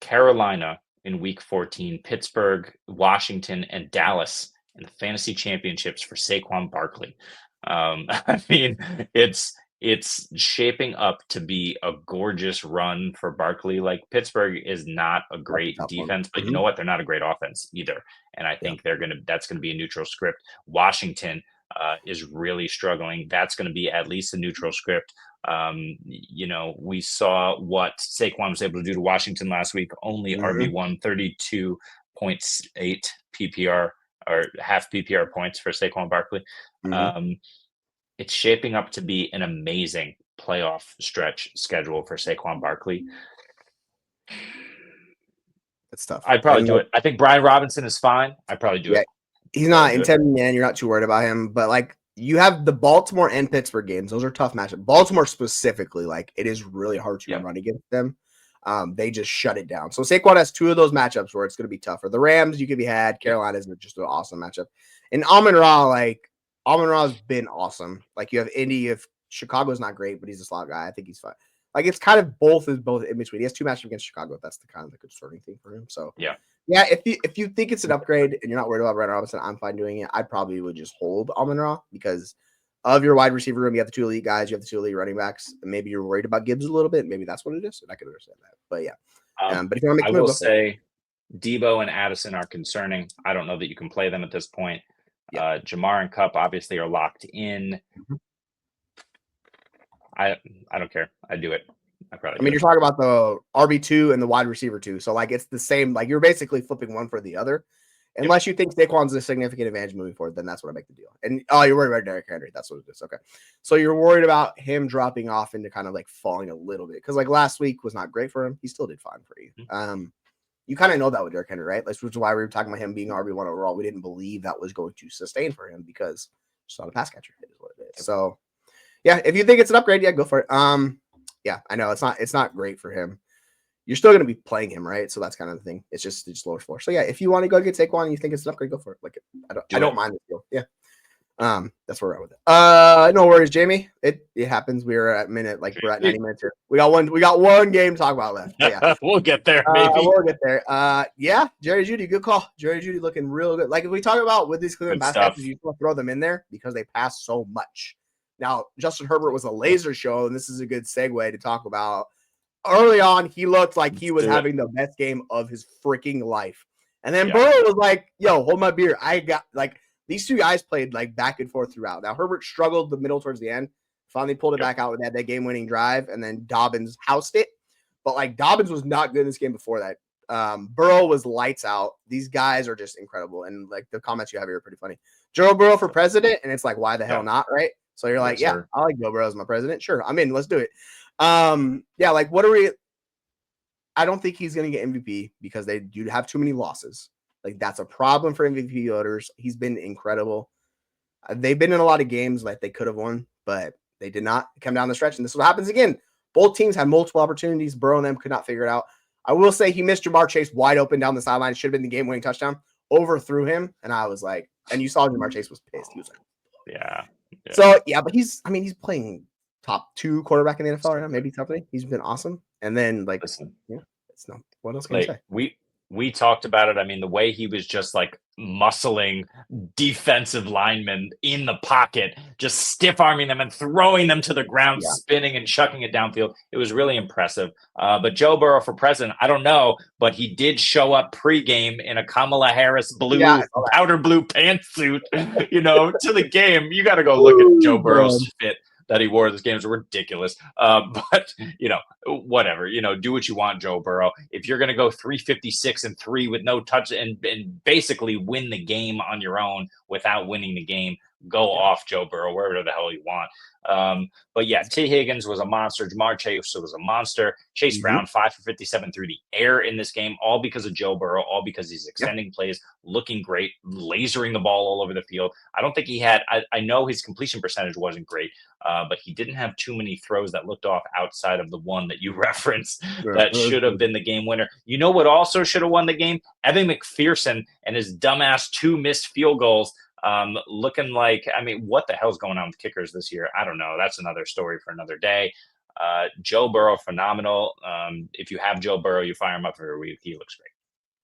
Carolina in week 14, Pittsburgh, Washington, and Dallas in the fantasy championships for Saquon Barkley? I mean, it's shaping up to be a gorgeous run for Barkley. Like, Pittsburgh is not a great defense, but you know what? They're not a great offense either. And I think that's going to be a neutral script. Washington is really struggling. That's going to be at least a neutral script. We saw what Saquon was able to do to Washington last week. Only RB1, 32.8 PPR or half PPR points for Saquon Barkley. It's shaping up to be an amazing playoff stretch schedule for Saquon Barkley. It's tough. I'd probably do it. I think Brian Robinson is fine. I'd probably do it. He's not in 10-man. You're not too worried about him, but like, you have the Baltimore and Pittsburgh games. Those are tough matchups. Baltimore specifically, like, it is really hard to run against them. They just shut it down. So Saquon has 2 of those matchups where it's going to be tougher. The Rams, you could be had. Carolina's just an awesome matchup. And Amon-Ra's been awesome. Like, you have Indy. If Chicago's not great, but he's a slot guy, I think he's fine. Like, it's kind of both in between. He has 2 matchups against Chicago. That's the kind of the concerning thing for him. So yeah. If you think it's an upgrade and you're not worried about Brian Robinson, I'm fine doing it. I probably would just hold Amon-Ra because of your wide receiver room. You have the 2 elite guys. You have the 2 elite running backs. And maybe you're worried about Gibbs a little bit. Maybe that's what it is. And I can understand that. But yeah. But if you want to make I will say Debo and Addison are concerning. I don't know that you can play them at this point. Jamar and Kupp obviously are locked in. I don't care. I do it. You're talking about the RB2 and the wide receiver 2. So like, it's the same. Like, you're basically flipping one for the other. Unless you think Saquon's a significant advantage moving forward, then that's what I make the deal. And you're worried about Derrick Henry. That's what it is. Okay. So you're worried about him dropping off into kind of like falling a little bit. Because like last week was not great for him. He still did fine for you. You kind of know that with Derrick Henry, right? That's which is why we were talking about him being RB1 overall. We didn't believe that was going to sustain for him because it's not a pass catcher. It is what it is. So yeah, if you think it's an upgrade, go for it. Yeah, I know it's not great for him. You're still going to be playing him, right? So that's kind of the thing. It's just lower floor. So yeah, if you want to go get Saquon and you think it's an upgrade, go for it. Like, I don't mind the deal. Yeah. That's where we're at with it. No worries, Jamie. It happens. We're at 90 minutes here. We got one game to talk about left. Yeah. We'll get there, maybe. We'll get there. Yeah, Jerry Jeudy, good call. Jerry Jeudy looking real good. Like, if we talk about with these Cleveland pass catchers, you just throw them in there because they pass so much. Now, Justin Herbert was a laser show, and this is a good segue to talk about. Early on, he looked like he was having the best game of his freaking life. And then Burrow was like, yo, hold my beer. I got, like, these 2 guys played, like, back and forth throughout. Now, Herbert struggled the middle towards the end. Finally pulled it back out with that game-winning drive, and then Dobbins housed it. But, like, Dobbins was not good in this game before that. Burrow was lights out. These guys are just incredible. And, like, the comments you have here are pretty funny. Joe Burrow for president, and it's like, why the hell not, right? So you're like, I like Joe Burrow as my president. Sure, I'm in. Let's do it. Like, what are we? I don't think he's going to get MVP because they do have too many losses. Like, that's a problem for MVP voters. He's been incredible. They've been in a lot of games like they could have won, but they did not come down the stretch. And this is what happens again. Both teams had multiple opportunities. Burrow and them could not figure it out. I will say he missed Jamar Chase wide open down the sideline. It should have been the game-winning touchdown. Overthrew him, and I was like, and you saw Jamar Chase was pissed. He was like, yeah. So yeah, but he's playing top 2 quarterback in the NFL right now, maybe top 3. He's been awesome. And then like, it's no. What else can you say? We talked about it. I mean, the way he was just like muscling defensive linemen in the pocket, just stiff arming them and throwing them to the ground, spinning and chucking it downfield. It was really impressive. But Joe Burrow for president, I don't know, but he did show up pregame in a Kamala Harris powder blue pantsuit, to the game. You got to go look at Joe Burrow's fit that he wore this game is ridiculous. But whatever, do what you want, Joe Burrow. If you're going to go 356-3 with no touch and basically win the game on your own without winning the game, go off Joe Burrow wherever the hell you want. But yeah, T. Higgins was a monster. Jamar Chase was a monster. Chase Brown, 5 for 57 through the air in this game, all because of Joe Burrow, all because he's extending plays, looking great, lasering the ball all over the field. I don't think he had, I know his completion percentage wasn't great, but he didn't have too many throws that looked off outside of the one that you referenced that should have been the game winner. You know what also should have won the game? Evan McPherson and his dumbass 2 missed field goals. Looking like, I mean, what the hell's going on with kickers this year? I don't know. That's another story for another day. Joe Burrow, phenomenal. If you have Joe Burrow, you fire him up every week. He looks great.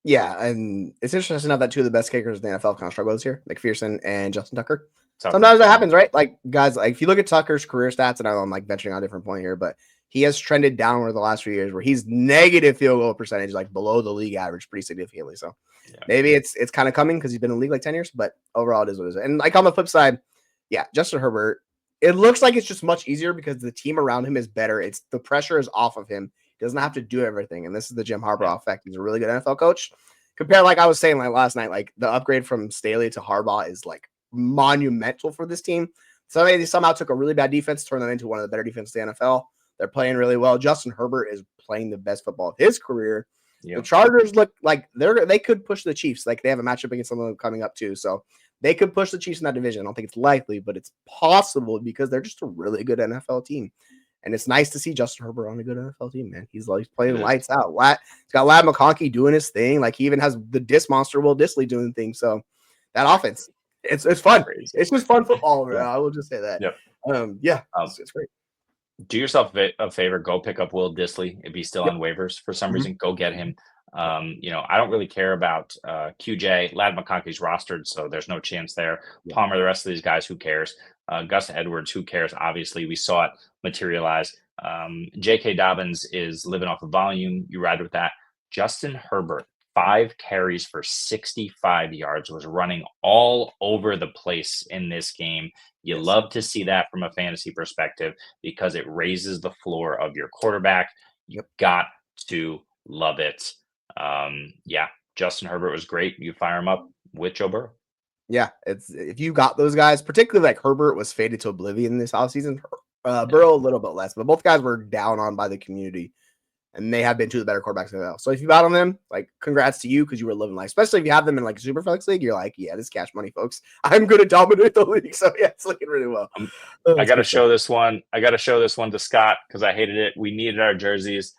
Yeah, and it's interesting enough that 2 of the best kickers in the NFL kind of struggle this year, McPherson and Justin Tucker. Sometimes that happens, right? Like, guys, like if you look at Tucker's career stats, and I'm like venturing on a different point here, but he has trended downward the last few years where he's negative field goal percentage, like below the league average pretty significantly. So maybe it's kind of coming because he's been in the league like 10 years, but overall it is what it is. And like on the flip side, yeah, Justin Herbert, it looks like it's just much easier because the team around him is better. It's the pressure is off of him. He doesn't have to do everything. And this is the Jim Harbaugh effect. He's a really good NFL coach. Compared, like I was saying like last night, like the upgrade from Staley to Harbaugh is like monumental for this team. So they somehow took a really bad defense, turned them into one of the better defenses in the NFL. They're playing really well. Justin Herbert is playing the best football of his career. Yep. The Chargers look like they could push the Chiefs. Like they have a matchup against someone coming up too. So they could push the Chiefs in that division. I don't think it's likely, but it's possible because they're just a really good NFL team. And it's nice to see Justin Herbert on a good NFL team, man. He's playing lights out. He's got Ladd McConkey doing his thing. Like he even has the Dis monster Will Dissly doing things. So that offense, it's fun. It's just fun football. Bro. I will just say that. Yep. It's great. Do yourself a favor. Go pick up Will Dissly if he's still on waivers for some reason. Go get him. I don't really care about QJ. Ladd McConkey's rostered, so there's no chance there. Palmer, the rest of these guys, who cares? Gus Edwards, who cares? Obviously, we saw it materialize. J.K. Dobbins is living off of volume. You ride with that. Justin Herbert, 5 carries for 65 yards, was running all over the place in this game. You love to see that from a fantasy perspective because it raises the floor of your quarterback. You've got to love it. Justin Herbert was great. You fire him up with Joe Burrow. Yeah, it's if you got those guys, particularly like Herbert was faded to oblivion this offseason. Burrow a little bit less, but both guys were down on by the community, and they have been 2 of the better quarterbacks in the NFL. So if you bet on them, like congrats to you because you were living life. Especially if you have them in like a Superflex league, you're like, yeah, this is cash money, folks. I'm going to dominate the league. So yeah, it's looking really well. I got to show this one. I got to show this one to Scott because I hated it. We needed our jerseys.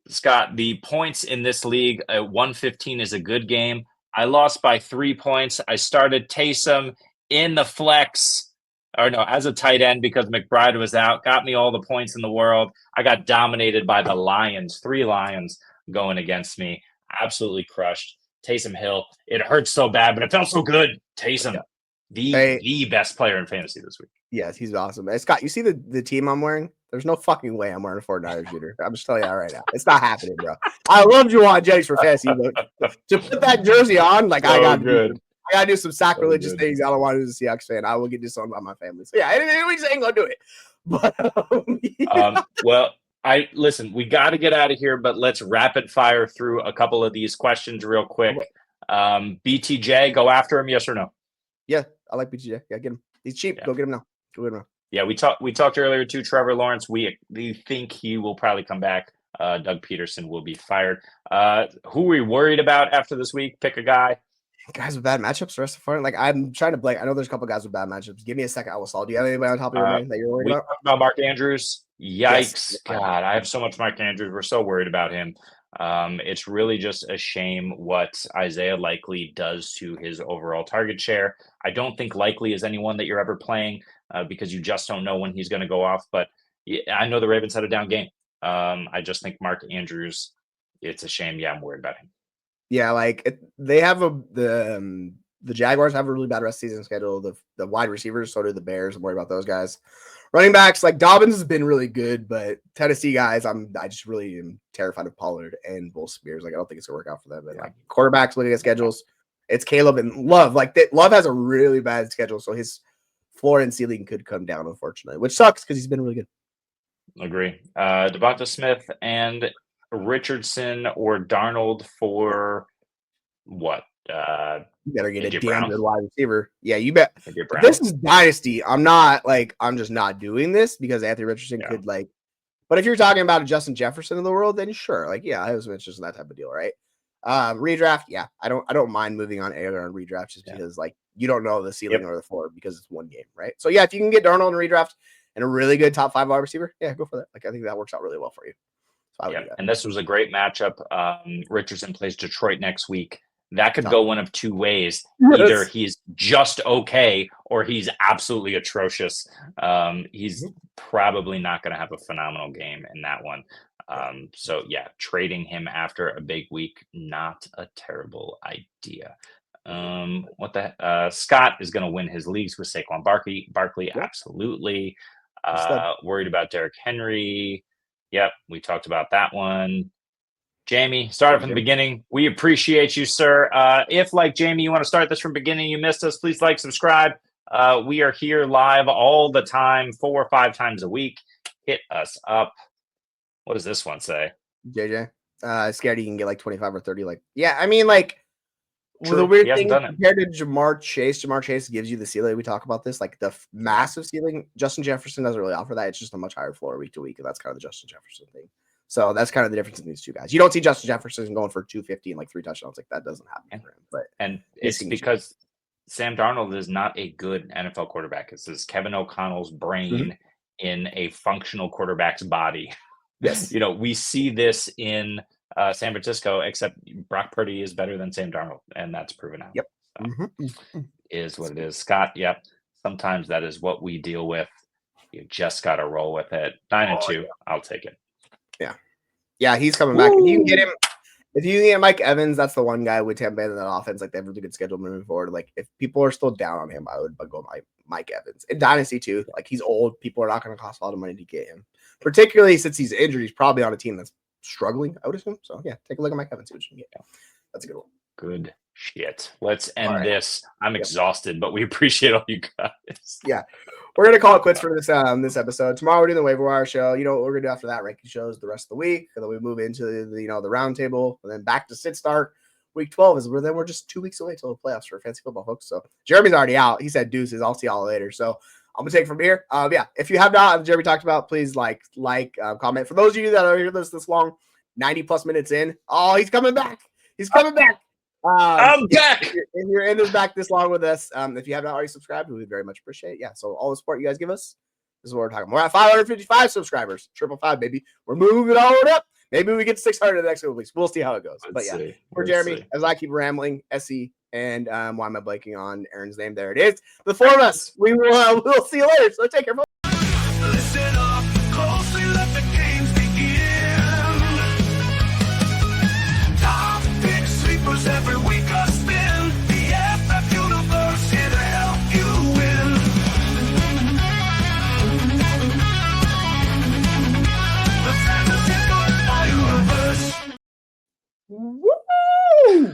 Scott, the points in this league at 115 is a good game. I lost by 3 points. I started Taysom in the flex, as a tight end because McBride was out. Got me all the points in the world. I got dominated by the Lions. 3 Lions going against me. Absolutely crushed. Taysom Hill. It hurts so bad, but it felt so good. Taysom, the best player in fantasy this week. Yes, he's awesome. Hey, Scott, you see the team I'm wearing? There's no fucking way I'm wearing a 49ers shooter. I'm just telling you that right now. It's not happening, bro. I love Juwan Jennings for fantasy, but to put that jersey on, like I got to do some sacrilegious things. I don't want to do as a Seahawks fan. I will get this on about my family. So yeah, we just ain't gonna do it. But well, listen. We got to get out of here, but let's rapid fire through a couple of these questions real quick. BTJ, go after him, yes or no? Yeah, I like BTJ. Yeah, get him. He's cheap. Yeah. Go get him now. Yeah, we talked earlier too. Trevor Lawrence, we think he will probably come back. Doug Peterson will be fired. Who are we worried about after this week? Pick a guy. Guys with bad matchups the rest of the fun. Like I'm trying to blank. I know there's a couple guys with bad matchups. Give me a second. I will solve. Do you have anybody on top of your mind that you're worried about? About Mark Andrews. Yikes! Yes. God, I have so much Mark Andrews. We're so worried about him. It's really just a shame what Isaiah Likely does to his overall target share. I don't think Likely is anyone that you're ever playing because you just don't know when he's going to go off. But I know the Ravens had a down game. I just think Mark Andrews, it's a shame. Yeah, I'm worried about him. Yeah, like they have the Jaguars have a really bad rest of season schedule. The wide receivers, so do the Bears. I'm worried about those guys. Running backs, like Dobbins has been really good, but Tennessee guys, I just really am terrified of Pollard and Bull Spears. Like I don't think it's gonna work out for them. But like quarterbacks looking at schedules, it's Caleb and Love. Like Love has a really bad schedule, so his floor and ceiling could come down, unfortunately, which sucks because he's been really good. Agree. DeVonta Smith and Richardson or Darnold for what? You better get AJ a damn Brown. good wide receiver. Yeah, you bet. AJ Brown. This is dynasty. I'm just not doing this because Anthony Richardson could but if you're talking about a Justin Jefferson in the world, then sure. Like, yeah, I was interested in that type of deal, right? Redraft, yeah. I don't mind moving on Ekeler on redraft just because like you don't know the ceiling or the floor because it's one game, right? So yeah, if you can get Darnold in redraft and a really good top 5 wide receiver, yeah, go for that. Like I think that works out really well for you. So and this was a great matchup. Richardson plays Detroit next week. That could go one of two ways. Either he's just okay or he's absolutely atrocious. He's probably not going to have a phenomenal game in that one. So, yeah, trading him after a big week, not a terrible idea. Scott is going to win his leagues with Saquon Barkley, absolutely. Worried about Derrick Henry. Yep, we talked about that one. Jamie, start it from the beginning. We appreciate you, sir. If, like Jamie, you want to start this from the beginning, you missed us, please like, subscribe. We are here live all the time, 4 or 5 times a week. Hit us up. What does this one say? JJ, scared you can get like 25 or 30. Like, yeah, I mean, like, the weird thing compared to Jamar Chase gives you the ceiling. We talk about this, like the massive ceiling. Justin Jefferson doesn't really offer that. It's just a much higher floor week to week, and that's kind of the Justin Jefferson thing. So that's kind of the difference in these two guys. You don't see Justin Jefferson going for 250 and like 3 touchdowns. Like that doesn't happen for him. And it's because Sam Darnold is not a good NFL quarterback. This is Kevin O'Connell's brain in a functional quarterback's body. Yes. We see this in San Francisco, except Brock Purdy is better than Sam Darnold, and that's proven out. Yep. So, is what it is. Scott, yep. Sometimes that is what we deal with. You just got to roll with it. 9-2. I'll take it. Yeah, he's coming back. If you can get him, if you can get Mike Evans, that's the one guy with Tampa Bay in that offense. Like they have a really good schedule moving forward. Like if people are still down on him, I would go Mike Evans. In Dynasty too, like he's old. People are not going to cost a lot of money to get him, particularly since he's injured. He's probably on a team that's struggling, I would assume. So yeah, take a look at Mike Evans. See what you can get. That's a good one. Good shit. Let's end this. I'm exhausted, but we appreciate all you guys. Yeah. We're going to call it quits for this this episode. Tomorrow we're doing the waiver wire show. You know what we're going to do after that? Ranking shows the rest of the week. And then we move into the round table and then back to sit start. Week 12 is where then we're just 2 weeks away till the playoffs for fantasy football, folks. So Jeremy's already out. He said deuces. I'll see y'all later. So I'm going to take it from here. Yeah. If you have not, Jeremy talked about, please like, comment. For those of you that are here this long, 90 plus minutes in. Oh, he's coming back. He's coming back. I'm back. If you're in this back this long with us, if you have not already subscribed, we would very much appreciate it. Yeah, so all the support you guys give us, this is what we're talking about. We're at 555 subscribers, 555, baby. We're moving all up. Maybe we get to 600 in the next couple weeks. We'll see how it goes. But yeah, for Jeremy, as I keep rambling, SE, and why am I blanking on Aaron's name? There it is. The four of us, we'll see you later. So take care, folks.